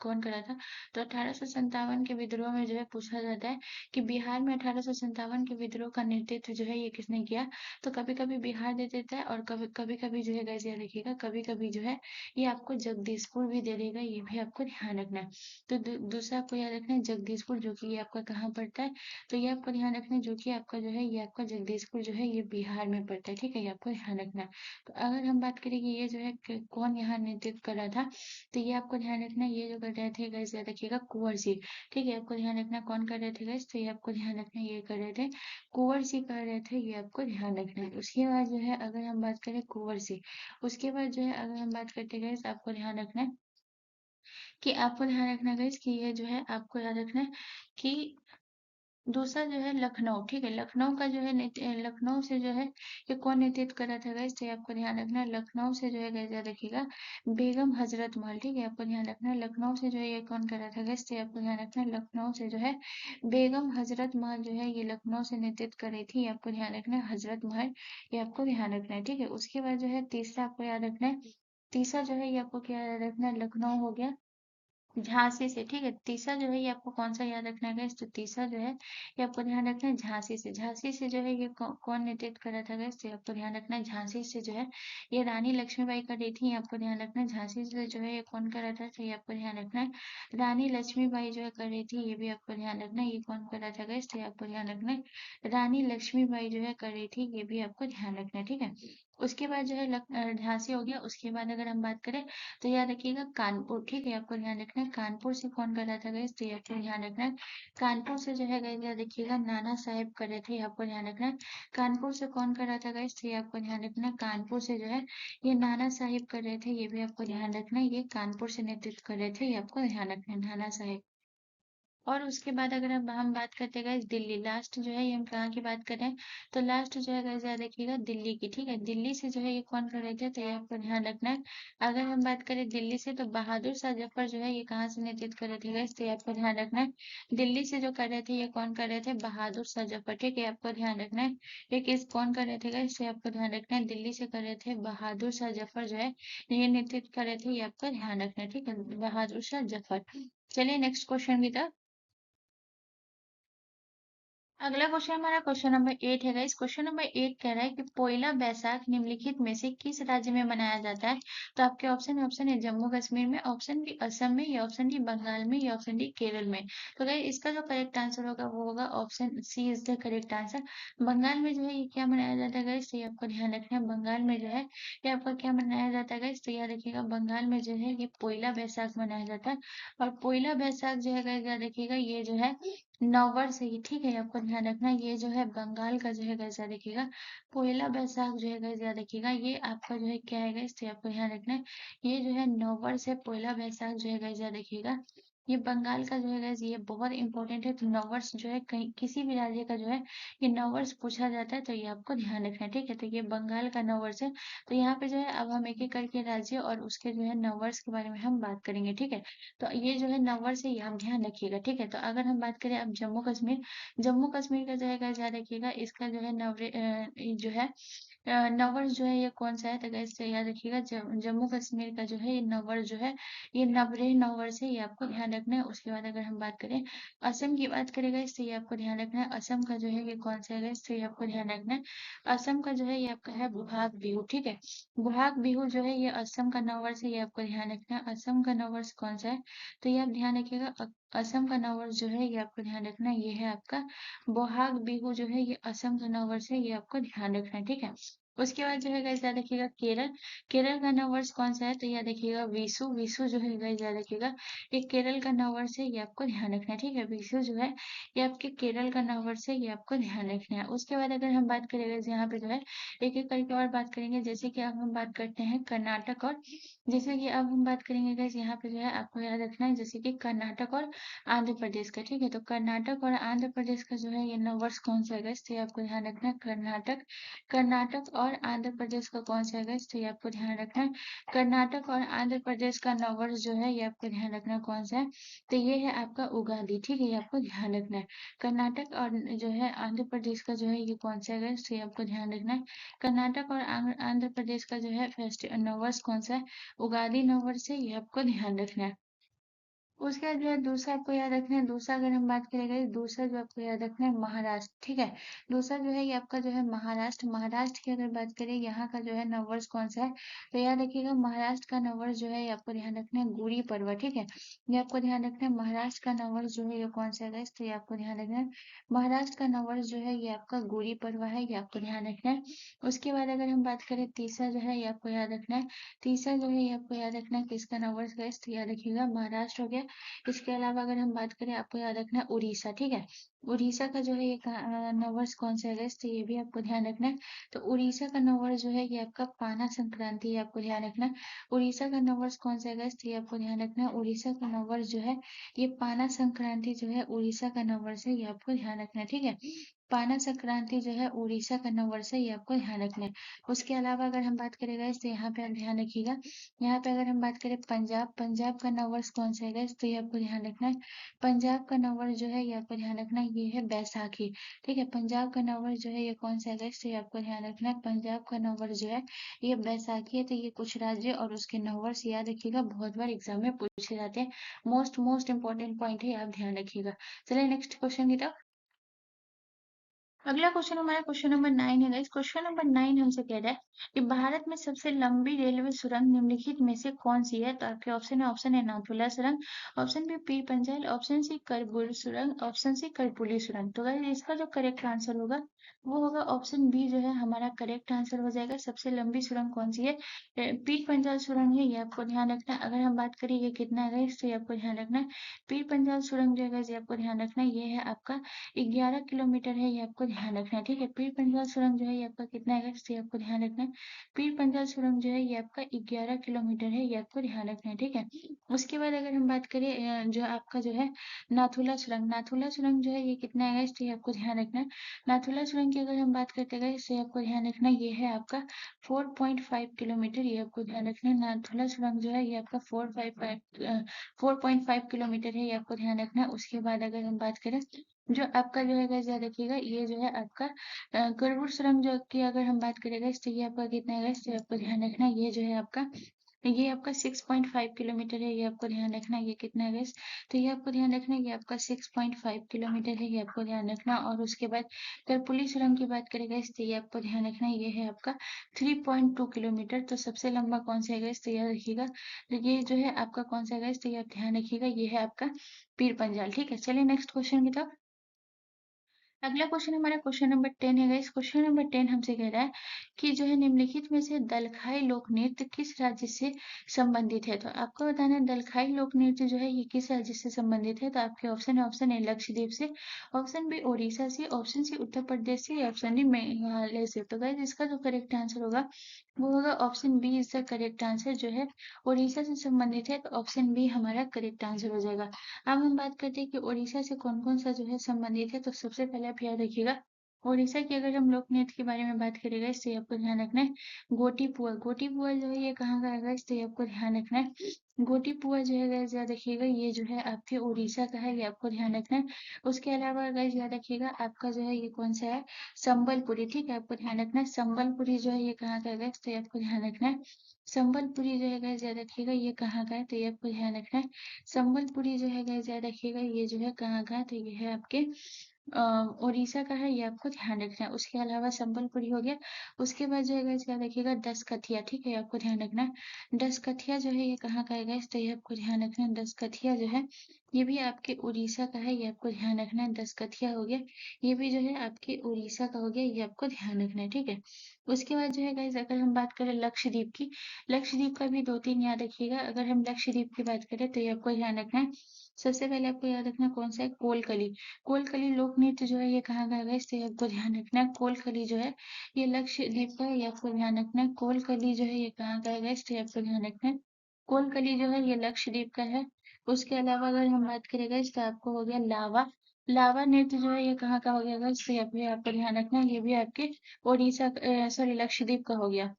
कौन करा था। तो 1857 के विद्रोह में जो है पूछा जाता है कि बिहार में 1857 के विद्रोह का नेतृत्व जो है ये किसने किया। तो कभी कभी बिहार दे देता है, और कभी कभी कभी जो है गाइस याद रखिएगा, कभी कभी जो है ये आपको जगदीशपुर भी दे देगा, ये भी आपको ध्यान रखना है। तो दूसरा आपको याद रखना है जगदीशपुर, जो कि ये आपका कहाँ पड़ता है। तो ये आपको ध्यान रखना है, जो कि आपका जो है ये आपका जगदीशपुर जो है ये बिहार में पड़ता है, ठीक है, ये आपको ध्यान रखना है। तो अगर हम बात करें कि ये जो है कौन यहाँ नेतृत्व कर रहा था, तो ये आपको ध्यान रखना है, ये जो कर रहे थे गाइस याद रखिएगा कुंवर सिंह, ठीक है, आपको ध्यान रखना कौन कर रहे थे गाइस। तो ये आपको ध्यान रखना है, ये कर रहे थे कुंवर सिंह कर रहे थे, ये आपको ध्यान रखना है। उसके बाद जो है अगर हम बात करें कुंवर सिंह, उसके बाद जो है अगर हम बात करते हैं गाइस, आपको ध्यान रखना है कि आपको ध्यान रखना गाइस कि ये जो है आपको याद रखना है कि दूसरा जो है लखनऊ, ठीक है, लखनऊ का जो है लखनऊ से जो है ये कौन नेतृत्व कर रहा था गाइस। तो ये आपको ध्यान रखना है, लखनऊ से जो है गाइस याद रखिएगा बेगम हजरत महल, ठीक है, आपको ध्यान रखना है लखनऊ से जो है ये कौन कर रहा था गाइस। तो ये आपको ध्यान रखना है लखनऊ से जो है बेगम हजरत महल जो है ये लखनऊ से नेतृत्व कर रही थी, ये आपको ध्यान रखना है हजरत महल, ये आपको ध्यान रखना है, ठीक है। उसके बाद जो है तीसरा आपको याद रखना है, तीसरा जो है ये आपको क्या याद रखना है, लखनऊ हो गया झांसी से, ठीक है। तीसरा जो है ये आपको कौन सा याद रखना है, तो तीसरा जो है ये आपको ध्यान रखना है झांसी से, झांसी से जो है ये कौन नेतृत्व कर रहा था गैस। तो आपको ध्यान रखना है झांसी से जो है ये रानी लक्ष्मीबाई कर रही थी, आपको ध्यान रखना है झांसी से जो है ये कौन कर रहा था। तो ये आपको ध्यान रखना है रानी लक्ष्मीबाई जो है कर रही थी, ये भी आपको ध्यान रखना है, ये कौन कर रहा था गैस। तो आपको ध्यान रखना है रानी लक्ष्मीबाई जो है कर रही थी, ये भी आपको ध्यान रखना है, ठीक है। उसके बाद जो है झांसी हो गया। उसके बाद अगर हम बात करें तो याद रखिएगा कानपुर, ठीक है, आपको ध्यान रखना है कानपुर से कौन कर रहा था गाइस। तो ये आपको ध्यान रखना है कानपुर से जो है गाइस याद रखिएगा नाना साहेब कर रहे थे, ये आपको ध्यान रखना है कानपुर से कौन कर रहा था गाइस। तो ये आपको ध्यान रखना है कानपुर से जो है ये नाना साहेब कर रहे थे, ये भी आपको ध्यान रखना है, ये कानपुर से नेतृत्व कर रहे थे, ये आपको ध्यान रखना है नाना साहेब। और उसके बाद अगर अब हम बात करते हैं गाइस दिल्ली, लास्ट जो है ये हम कहाँ की बात कर रहे हैं। तो लास्ट जो है गाइस याद रखिएगा दिल्ली की, ठीक है, दिल्ली से जो है ये कौन कर रहे थे। तो ये आपको ध्यान रखना है। अगर हम बात करें दिल्ली से तो बहादुर शाह जफर जो है ये कहाँ से नेतृत्व कर रहे थे गाइस। तो ये आपको ध्यान रखना है दिल्ली से जो कर रहे थे ये कौन कर रहे थे, बहादुर शाह जफर, ठीक है, आपको ध्यान रखना है ये किस कौन कर रहे थे गाइस। तो आपको ध्यान रखना है दिल्ली से कर रहे थे बहादुर शाह जफर जो है ये नेतृत्व कर रहे थे, ये आपका ध्यान रखना है, ठीक है, बहादुर शाह जफर। चलिए नेक्स्ट क्वेश्चन की तरफ। अगला क्वेश्चन हमारा क्वेश्चन नंबर 8 है गाइस। क्वेश्चन नंबर 8 कह रहा है कि पोइला बैसाख निम्नलिखित में से किस राज्य में मनाया जाता है। तो आपके ऑप्शन है जम्मू कश्मीर में, ऑप्शन बी असम में, या ऑप्शन डी बंगाल में, या ऑप्शन डी केरल में। तो गाइस इसका जो करेक्ट आंसर होगा वो होगा option C is the correct answer. Bengal में जो है ये क्या मनाया जाता है गाइस। तो ये आपको ध्यान रखना है बंगाल में जो है ये आपका क्या मनाया जाता है गाइस। तो याद रखिएगा बंगाल में जो है ये पोइला बैसाख मनाया जाता है। और पोइला बैसाख जो है गाइस याद रखिएगा ये जो है नववर्ष है ये, ठीक है, आपको ध्यान रखना ये जो है बंगाल का जो है गाइस याद रखिएगा पोइला बैसाख जो है गाइस याद रखिएगा ये आपका जो है क्या है गाइस। तो आपको ध्यान रखना है ये जो है नववर्ष है, पोइला बैसाख जो है गाइस याद रखिएगा ये बंगाल का जो है गाइस ये बहुत इंपॉर्टेंट है। तो नववर्ष जो है कहीं किसी भी राज्य का जो है ये नववर्ष पूछा जाता है, तो ये आपको ध्यान रखना है, ठीक है। तो ये बंगाल का नववर्ष है। तो यहाँ पे जो है अब हम एक एक करके राज्य और उसके जो है नववर्ष के बारे में हम बात करेंगे, ठीक है। तो ये जो है नववर्ष है ये आप ध्यान रखिएगा, ठीक है। तो अगर हम बात करें अब जम्मू कश्मीर, जम्मू कश्मीर का जो है गाइस याद रखिएगा इसका जो है जो है नववर्ष जो है ये कौन सा है। तो गाइस याद रखिएगा जम्मू कश्मीर का जो है ये नववर्ष जो है ये नवरेह नववर्ष है, ये आपको ध्यान रखना है। उसके बाद अगर हम बात करें असम की बात करें गाइस तो ये आपको ध्यान रखना है असम का जो है ये कौन सा है गाइस। तो ये आपको ध्यान रखना है असम का जो है ये आपका है बुहाग बिहू, ठीक है। बुहाग बिहू जो है ये असम का नववर्ष है, ये आपको ध्यान रखना है असम का नववर्ष कौन सा है। तो ये आप ध्यान रखिएगा असम का नववर्ष जो है ये आपको ध्यान रखना है ये है आपका बोहाग बिहू जो है ये असम का नववर्ष है, ये आपको ध्यान रखना है, ठीक है। उसके बाद जो है गाइस याद रखिएगा केरल। केरल का नववर्ष कौन सा है? तो याद रखिएगा विषु। विषु जो है गाइस याद रखिएगा ये केरल का नववर्ष है, ये आपको ध्यान रखना है। ठीक है, विषु जो है ये आपके केरल का नववर्ष है, ये आपको ध्यान रखना है। उसके बाद अगर हम बात करें गाइस यहाँ पे जो है एक एक करके और बात करेंगे। जैसे कि अब हम बात करते हैं कर्नाटक और जैसे कि अब हम बात करेंगे गाइस यहाँ पे जो है आपको याद रखना है जैसे कि कर्नाटक और आंध्र प्रदेश का। ठीक है, तो कर्नाटक और आंध्र प्रदेश का जो है ये नववर्ष कौन सा है गाइस? तो ये आपको ध्यान रखना है। कर्नाटक कर्नाटक और आंध्र प्रदेश का कौन सा है गाइस? तो ये आपको ध्यान रखना है। कर्नाटक और आंध्र प्रदेश का नववर्ष जो है ये आपको ध्यान रखना है कौन सा है? तो ये है आपका उगादी। ठीक है, ये आपको ध्यान रखना है। कर्नाटक और जो है आंध्र प्रदेश का जो है ये कौन सा है गाइस? तो ये आपको ध्यान रखना है। कर्नाटक और आंध्र प्रदेश का जो है फेस्टिवल नववर्ष कौन सा है? उगादी नववर्ष है, ये आपको ध्यान रखना है। उसके बाद जो है दूसरा आपको याद रखना है। दूसरा अगर हम बात करेंगे, दूसरा जो आपको याद रखना है महाराष्ट्र। ठीक है, दूसरा जो है ये आपका जो है महाराष्ट्र। महाराष्ट्र की अगर बात करें यहाँ का जो है नववर्ष कौन सा है? तो याद रखिएगा महाराष्ट्र का नववर्ष जो है ये आपको ध्यान रखना है गुड़ी पड़वा। ठीक है, ये आपको ध्यान रखना है। महाराष्ट्र का नववर्ष जो है ये कौन सा है guys? तो ये आपको ध्यान रखना है। महाराष्ट्र का नववर्ष जो है ये आपका गुड़ी पड़वा है, ये आपको ध्यान रखना है। उसके बाद अगर हम बात करें तीसरा जो है ये आपको याद रखना है। तीसरा जो है ये आपको याद रखना है किसका नववर्ष guys? तो याद रखिएगा महाराष्ट्र हो गया। इसके अलावा अगर हम बात करें आपको याद रखना है उड़ीसा। ठीक है, उड़ीसा का जो है ये नववर्ष कौन सा है guys? तो ये भी आपको ध्यान रखना है। तो उड़ीसा का नववर्ष जो है ये आपका पाना संक्रांति है, आपको ध्यान रखना है। उड़ीसा का नववर्ष कौन सा है guys? तो ये आपको ध्यान रखना है। उड़ीसा का नववर्ष जो है ये पाना संक्रांति जो है उड़ीसा का नववर्ष है, ये आपको ध्यान रखना है। ठीक है, पाना संक्रांति जो है उड़ीसा का नववर्ष है, ये आपको ध्यान रखना है। उसके अलावा अगर हम बात करें guys तो यहाँ पे आप ध्यान रखिएगा। यहाँ पे अगर हम बात करें पंजाब, पंजाब का नववर्ष कौन सा है guys? तो ये आपको ध्यान रखना है। पंजाब का नववर्ष जो है ये आपको ध्यान रखना है, ये है बैसाखी। ठीक है, पंजाब का नववर्ष जो है ये कौन सा है guys? तो ये आपको ध्यान रखना है। पंजाब का नववर्ष जो है ये बैसाखी है। तो ये कुछ राज्य और उसके नववर्ष याद रखिएगा, बहुत बार एग्जाम में पूछे जाते हैं। मोस्ट मोस्ट इंपॉर्टेंट पॉइंट है, आप ध्यान रखिएगा। चलिए नेक्स्ट क्वेश्चन की तरफ। अगला क्वेश्चन हमारा क्वेश्चन नंबर 9 है गाइस। क्वेश्चन नंबर 9 हमसे कह रहा है कि भारत में सबसे लंबी रेलवे सुरंग निम्नलिखित में से कौन सी है? तो आपके ऑप्शन है, ऑप्शन ए नाथुला सुरंग, option B Pir Panjal, option C करबुल सुरंग, ऑप्शन सी करपुली सुरंग। तो गाइस इसका जो करेक्ट आंसर होगा वो होगा ऑप्शन बी जो है हमारा करेक्ट आंसर हो जाएगा। सबसे लंबी सुरंग कौन सी है? पीर पंजाल सुरंग है, ये आपको ध्यान रखना है। अगर हम बात करें ये कितना है गाइस, तो ये आपको ध्यान रखना है। पीर पंजाल सुरंग जो है गाइस ये आपको ध्यान रखना है, ये है आपका 11 किलोमीटर है, ये आपको ध्यान रखना है। ठीक है, पीर पंजाल सुरंग जो है ये आपका कितना है guys? तो ये आपको ध्यान रखना है। पीर पंजाल सुरंग जो है ये आपका 11 किलोमीटर है, ये आपको ध्यान रखना है। ठीक है, उसके बाद अगर हम बात करें जो आपका जो है नाथुला सुरंग, नाथुला सुरंग जो है ये कितना है guys? तो ये आपको ध्यान रखना है। नाथुला सुरंग की अगर हम बात करते हैं guys, तो ये आपको ध्यान रखना है, ये है आपका 4.5 किलोमीटर, ये आपको ध्यान रखना है। नाथुला सुरंग जो है ये आपका 4.5 किलोमीटर है, ये आपको ध्यान रखना है। उसके बाद अगर हम बात करें जो आपका जो है गाइस याद रखिएगा, ये जो है आपका गरुड़ सुरंग जो की अगर हम बात करें गाइस, तो ये आपका कितना है गाइस? तो आपको ध्यान रखना है, ये आपका 6.5 किलोमीटर है, ये आपको ध्यान रखना है। ये कितना है गाइस? तो ये आपको ध्यान रखना है, ये आपका 6.5 किलोमीटर है, ये आपको ध्यान रखना। और उसके बाद कर्पुली सुरंग की बात करें गाइस, तो ये आपको ध्यान रखना है, ये है आपका 3.2 किलोमीटर। तो सबसे लंबा कौन सा है गाइस? तो याद रखिएगा, तो ये जो है आपका कौन सा है गाइस? तो ये आप ध्यान रखिएगा, ये है आपका पीर पंजाल। ठीक है, चलिए नेक्स्ट क्वेश्चन की तरफ। अगला क्वेश्चन हमारा क्वेश्चन नंबर 10 है गाइस। क्वेश्चन नंबर 10 हमसे कह रहा है कि जो है निम्नलिखित में से दलखाई लोक नृत्य किस राज्य से संबंधित है? तो आपको बताना है दलखाई लोक नृत्य जो है ये किस राज्य से संबंधित है? तो आपके ऑप्शन है, ऑप्शन ए लक्षद्वीप से, ऑप्शन बी ओडिशा से, ऑप्शन सी उत्तर प्रदेश से, ऑप्शन डी मेघालय से। तो गाइस इसका जो करेक्ट आंसर होगा वो होगा option B is the correct answer, जो है ओडिशा से संबंधित है। तो ऑप्शन बी हमारा करेक्ट आंसर हो जाएगा। अब हम बात करते हैं कि ओडिशा से कौन-कौन सा जो है संबंधित है। तो सबसे पहले आप याद रखिएगा, ओडिशा की अगर हम लोक नृत्य के बारे में बात करेंगे इससे आपको ध्यान रखना है। गोटी-पुआ, गोटी-पुआ जो है ये कहाँ का है इससे आपको ध्यान रखना है। गोटी-पुआ जो है गाइस याद रखिएगा, ये जो है आपके ओडिशा का है, ये आपको ध्यान रखना है। उसके अलावा गाइस याद रखिएगा आपका जो है ये कौन सा है? संबलपुरी। ठीक है, आपको ध्यान रखना है। संबलपुरी जो है ये कहाँ का है गाइस? तो ये आपको ध्यान रखना है। संबलपुरी जो है गाइस याद रखिएगा, ये कहाँ का है? तो ये आपको ध्यान रखना है। संबलपुरी जो है गाइस याद रखिएगा, ये जो है कहाँ का है? तो ये है आपके उड़ीसा का है, ये आपको ध्यान रखना है। उसके अलावा संबलपुरी हो गया। उसके बाद जो है गाइस क्या देखिएगा, दसकठिया, ठीक है, आपको ध्यान रखना है। दसकठिया जो है ये कहाँ का है गाइस, तो ये आपको ध्यान रखना है। दसकठिया जो है ये भी आपके उड़ीसा का है, ये आपको ध्यान रखना है। दसकठिया हो गया, ये भी जो है आपके उड़ीसा का हो गया, ये आपको ध्यान रखना है, ठीक है। उसके बाद जो है गाइस अगर हम बात करें लक्षद्वीप की, लक्षद्वीप का भी 2-3 याद रखिएगा। अगर हम लक्षद्वीप की बात करें तो ये आपको ध्यान रखना है। सबसे पहले आपको याद रखना है कौन सा है, कोलकली। कोलकली लोक नृत्य जो है ये कहाँ का है, इससे आपको ध्यान रखना है। कोलकली जो है ये लक्षद्वीप का है, ये आपको ध्यान रखना है। कोलकली जो है ये कहाँ का है, इससे आपको ध्यान रखना है। कोलकली जो है ये लक्षद्वीप का है। उसके अलावा अगर हम बात करेंगे तो आपको हो गया लावा। लावा नृत्य जो है ये कहाँ का हो गया, इससे आपको ध्यान रखना है। ये भी आपके उड़ीसा, सॉरी, लक्षद्वीप का हो गया।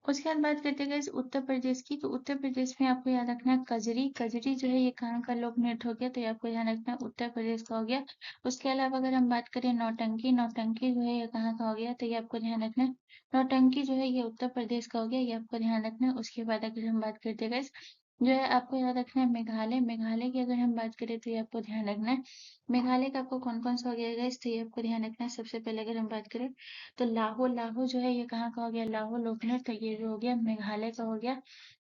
उसके बाद बात करते हैं गाइस उत्तर प्रदेश की, तो उत्तर प्रदेश में आपको याद रखना है कजरी। कजरी जो है ये कहाँ का लोक नृत्य हो गया, तो ये आपको ध्यान रखना है उत्तर प्रदेश का हो गया। उसके अलावा अगर हम बात करें नौटंकी, नौटंकी जो है ये कहाँ का हो गया, तो ये आपको ध्यान रखना है। नौटंकी जो है ये उत्तर प्रदेश का हो गया, ये आपको ध्यान रखना है। उसके बाद अगर हम बात करते हैं गाइस, जो है आपको याद रखना है मेघालय। मेघालय की अगर हम बात करें तो ये आपको ध्यान रखना है। मेघालय का आपको कौन कौन सा हो गया गाइस, तो ये आपको ध्यान रखना है। सबसे पहले अगर हम बात करें तो लाहो, लाहो जो है ये कहाँ का हो गया, लाहो लोकनृत्य, ये जो हो गया मेघालय का हो गया।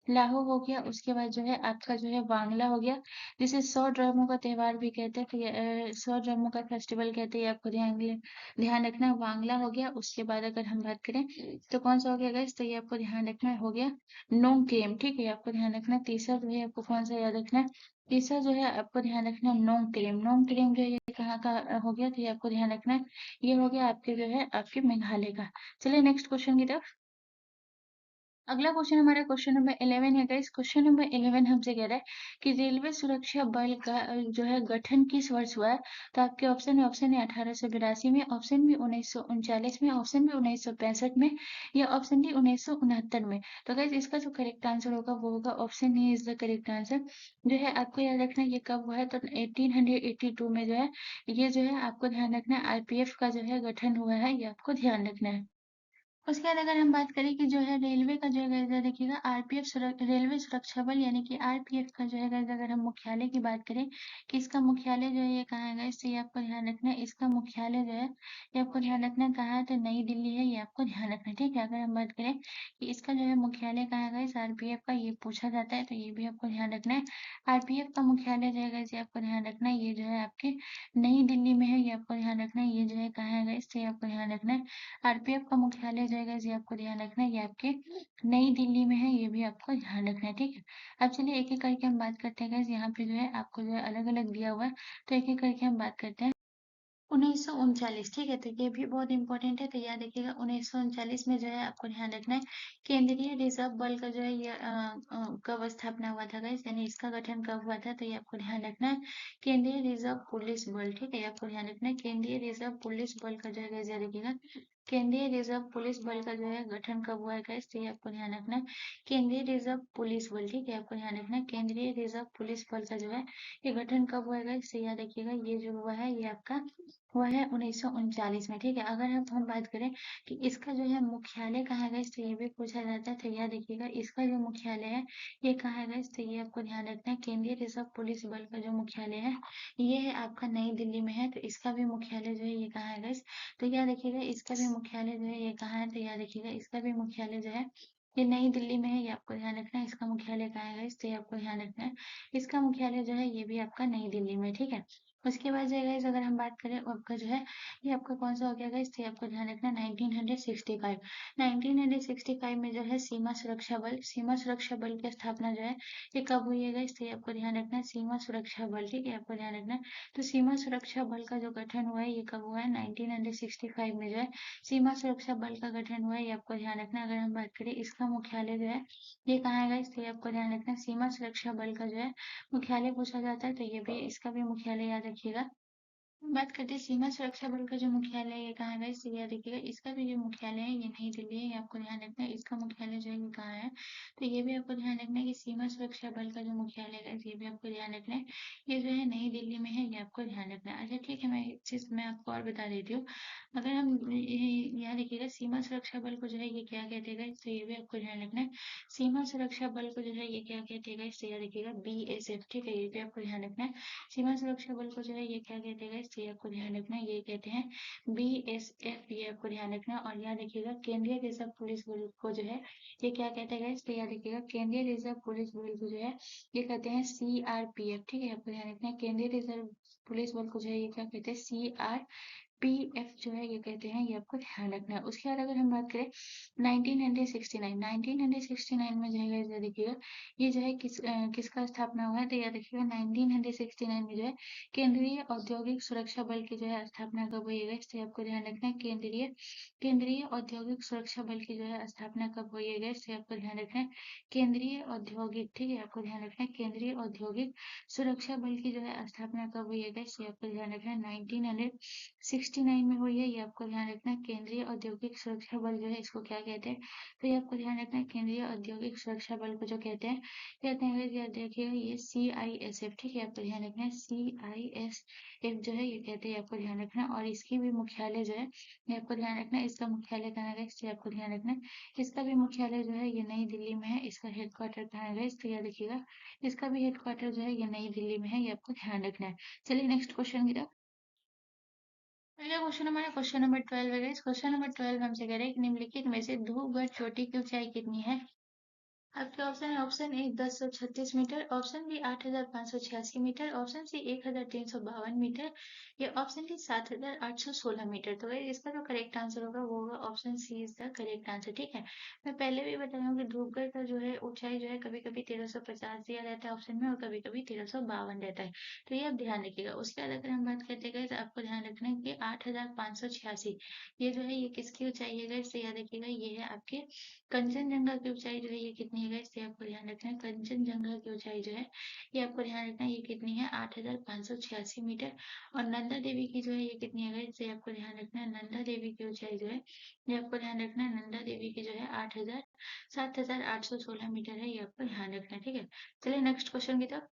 लाहो हो गया। उसके बाद जो है आपका जो है वांगला हो गया, जिसे 100 ड्रामों का त्योहार भी कहते हैं, तो ये 100 ड्रामों का फेस्टिवल कहते हैं, ये आपको ध्यान रखना है। वांगला हो गया। उसके बाद अगर हम बात करें तो कौन सा हो गया गाइस, तो ये आपको ध्यान रखना है, हो गया नोंगकेम, ठीक है, आपको ध्यान रखना है। तीसरा जो है आपको कौन सा याद रखना है, तीसरा जो है आपको ध्यान रखना है नोंगकेम। नोंगकेम जो है ये कहाँ का हो गया, तो ये आपको ध्यान रखना है। ये हो गया आपके जो है आपके मेघालय का। चलिए नेक्स्ट क्वेश्चन की तरफ। अगला क्वेश्चन हमारा क्वेश्चन नंबर 11 है गाइस। क्वेश्चन नंबर 11 हमसे कह रहा है कि रेलवे सुरक्षा बल का जो है गठन किस वर्ष हुआ है, तो आपके ऑप्शन है 1882 में, ऑप्शन बी 1939 में, ऑप्शन बी 1965 में, या ऑप्शन डी 1969 में। तो गाइस इसका जो करेक्ट आंसर होगा वो होगा option A is the correct answer. जो है आपको याद रखना है ये कब हुआ है, तो 1882 में जो है ये जो है आपको ध्यान रखना है आरपीएफ का जो है गठन हुआ है, ये आपको ध्यान रखना है। उसके बाद अगर हम बात करें कि जो है रेलवे का जो है गाइस देखिएगा आरपीएफ रेलवे सुरक्षा बल यानी कि आरपीएफ का जो है गाइस अगर हम मुख्यालय की बात करें कि इसका मुख्यालय जो है ये कहाँ है गाइस, तो ये आपको ध्यान रखना है। इसका मुख्यालय जो है ये आपको ध्यान रखना है कहाँ है, तो नई दिल्ली है, ये आपको ध्यान रखना है, ठीक है। अगर हम बात करें कि इसका जो है मुख्यालय कहाँ है गाइस आरपीएफ का, ये पूछा जाता है, तो ये भी आपको ध्यान रखना है। आरपीएफ का मुख्यालय जो है गाइस ये आपको ध्यान रखना है, ये जो है आपके नई दिल्ली में है, ये आपको ध्यान रखना है। ये जो है कहाँ है गाइस, तो ये आपको ध्यान रखना है। आरपीएफ का मुख्यालय जो है गाइस ये आपको ध्यान रखना है, ये आपके नई दिल्ली में है, ये भी आपको ध्यान रखना है, ठीक है। अब चलिए एक एक करके हम बात करते हैं गाइस। यहाँ पे जो है आपको जो है अलग अलग दिया हुआ है, तो एक एक करके हम बात करते हैं। 1939, ठीक है, तो ये भी बहुत इंपॉर्टेंट है, तो याद रखिएगा 1939 में जो है आपको ध्यान रखना है केंद्रीय रिजर्व बल का जो है ये कब स्थापना हुआ था गाइस, यानी इसका गठन कब हुआ था, तो ये आपको ध्यान रखना है केंद्रीय रिजर्व पुलिस बल, ठीक है, ये आपको ध्यान रखना है केंद्रीय रिजर्व पुलिस बल का जो है गाइस याद रखिएगा केंद्रीय रिजर्व पुलिस बल का जो है गठन कब हुआ है गाइस, तो ये आपको ध्यान रखना है केंद्रीय रिजर्व पुलिस बल, ठीक है, आपको ध्यान रखना है केंद्रीय रिजर्व पुलिस बल का जो है ये गठन कब हुआ है गाइस, तो याद रखिएगा ये जो हुआ है ये आपका हुआ है 1939 में, ठीक है। अगर हम बात करें कि इसका जो है मुख्यालय कहाँ है गाइस, तो ये भी पूछा जाता है, तो याद रखिएगा इसका जो मुख्यालय है ये कहाँ है गाइस, तो ये आपको ध्यान रखना है केंद्रीय रिजर्व पुलिस बल का जो मुख्यालय है ये है आपका नई दिल्ली में है, तो इसका भी मुख्यालय जो है ये कहाँ है गाइस, तो याद रखिएगा इसका भी मुख्यालय जो है ये कहाँ है, तो याद रखिएगा इसका भी मुख्यालय जो है ये नई दिल्ली में है, ये आपको ध्यान रखना है। इसका मुख्यालय कहाँ है गाइस, तो ये आपको ध्यान रखना है इसका मुख्यालय जो है ये भी आपका नई दिल्ली में, ठीक है। उसके बाद जो है गाइस अगर हम बात करें आपका जो है ये आपका कौन सा हो गया गाइस, तो ये आपको ध्यान रखना 1965। 1965 में जो है सीमा सुरक्षा बल की स्थापना जो है ये कब हुई है गाइस, तो ये आपको ध्यान रखना है सीमा सुरक्षा बल, ठीक है, आपको ध्यान रखना है। तो सीमा सुरक्षा बल का जो गठन हुआ है ये कब हुआ है 1965 में जो है सीमा सुरक्षा बल का गठन हुआ है, ये आपको ध्यान रखना है। अगर हम बात करें इसका मुख्यालय जो है ये कहाँ है गाइस, तो ये आपको ध्यान रखना है सीमा सुरक्षा बल का जो है मुख्यालय पूछा जाता है, तो ये भी इसका भी मुख्यालय याद रखिएगा। बात करते हैं सीमा सुरक्षा बल का जो मुख्यालय है ये कहाँ है गाइस, तो ये देखिएगा इसका भी जो मुख्यालय है ये नई दिल्ली है, ये आपको ध्यान रखना है। इसका मुख्यालय जो है ये कहाँ है, तो ये भी आपको ध्यान रखना है कि सीमा सुरक्षा बल का जो मुख्यालय है ये भी आपको ध्यान रखना है ये जो है नई दिल्ली में है, ये आपको ध्यान रखना है। अच्छा ठीक है, मैं एक चीज मैं आपको और बता देती हूँ। अगर हम यहाँ देखिएगा सीमा सुरक्षा बल को जो है ये क्या कहते हैं गाइस, तो ये भी आपको ध्यान रखना है। सीमा सुरक्षा बल को जो है ये क्या कहते हैं गाइस, तो ये देखिएगा BSF, ठीक है, ये भी आपको ध्यान रखना है। सीमा सुरक्षा बल को जो है ये क्या कहते हैं गाइस, तो ये आपको ध्यान रखना है, ये कहते हैं BSF, ये आपको ध्यान रखना है। और याद रखिएगा केंद्रीय रिजर्व पुलिस बल को जो है ये क्या कहते हैं गाइस, तो याद रखिएगा केंद्रीय रिजर्व पुलिस बल को जो है ये कहते हैं CRPF, ठीक है, आपको ध्यान रखना है। केंद्रीय रिजर्व पुलिस बल को जो है ये क्या कहते हैं, CRPF जो है ये कहते हैं, ये आपको ध्यान रखना है। उसके बाद अगर हम बात करें 1969 में जो है ये देखिएगा ये जो है किसका स्थापना हुआ है, तो याद रखिएगा 1969 में जो है केंद्रीय औद्योगिक सुरक्षा बल की जो है स्थापना कब हुई है, इससे आपको ध्यान रखना है। केंद्रीय केंद्रीय औद्योगिक सुरक्षा बल की जो है स्थापना कब हुई है, इससे आपको ध्यान रखना है। केंद्रीय औद्योगिक, ठीक है, आपको ध्यान रखना है। केंद्रीय औद्योगिक सुरक्षा बल की जो है स्थापना कब हुई है, इससे आपको ध्यान रखना है। 1969 में हुई है, ये आपको ध्यान रखना है। केंद्रीय औद्योगिक सुरक्षा बल जो है इसको क्या कहते हैं, तो ये आपको ध्यान रखना है। केंद्रीय औद्योगिक सुरक्षा बल को जो कहते हैं याद रखिएगा ये CISF, ठीक है, आपको ध्यान रखना है। CISF जो है ये कहते हैं, आपको ध्यान रखना है। और इसकी भी मुख्यालय जो है ये आपको ध्यान रखना है, इसका मुख्यालय कहाँ है, इससे आपको ध्यान रखना है। इसका भी मुख्यालय जो है ये नई दिल्ली में है। इसका हेडक्वार्टर कहाँ है, इसको याद रखिएगा। इसका भी हेडक्वार्टर जो है ये नई दिल्ली में है, ये आपको ध्यान रखना है। चलिए नेक्स्ट क्वेश्चन की तरफ। अगला क्वेश्चन हमारा क्वेश्चन नंबर 12 है। इस क्वेश्चन नंबर 12 हमसे कह रहे हैं कि निम्नलिखित में से ध्रुवगढ़ चोटी की ऊंचाई कितनी है। आपके ऑप्शन है, option A 1036 metre, option B 8586 metre, option C 1352 metre, या ऑप्शन डी 7816 मीटर। तो भाई इसका जो करेक्ट आंसर होगा वो होगा option C is the correct answer, ठीक है। मैं पहले भी बता रहा हूँ कि ध्रुवगढ़ का जो है ऊंचाई जो है कभी कभी 1350 दिया रहता है ऑप्शन में, और कभी कभी 1352 रहता है, तो ये आप ध्यान रखिएगा। उसके बाद अगर हम बात करते हैं तो आपको ध्यान रखना है कि 8586 ये जो है ये किसकी ऊंचाई है, इससे याद रखिएगा ये है आपके कंचनजंगा की ऊंचाई जो है ये कितनी है, इससे आपको ध्यान रखना है। कंचनजंगा की ऊंचाई जो है ये आपको ध्यान रखना है, ये कितनी है, 8586 मीटर। और नंदा देवी की जो है ये कितनी है, इससे आपको ध्यान रखना है। नंदा देवी की ऊंचाई जो है ये आपको ध्यान रखना है। नंदा देवी की जो है 7816 मीटर है, ये आपको ध्यान रखना है, ठीक है। चलिए नेक्स्ट क्वेश्चन की तरफ।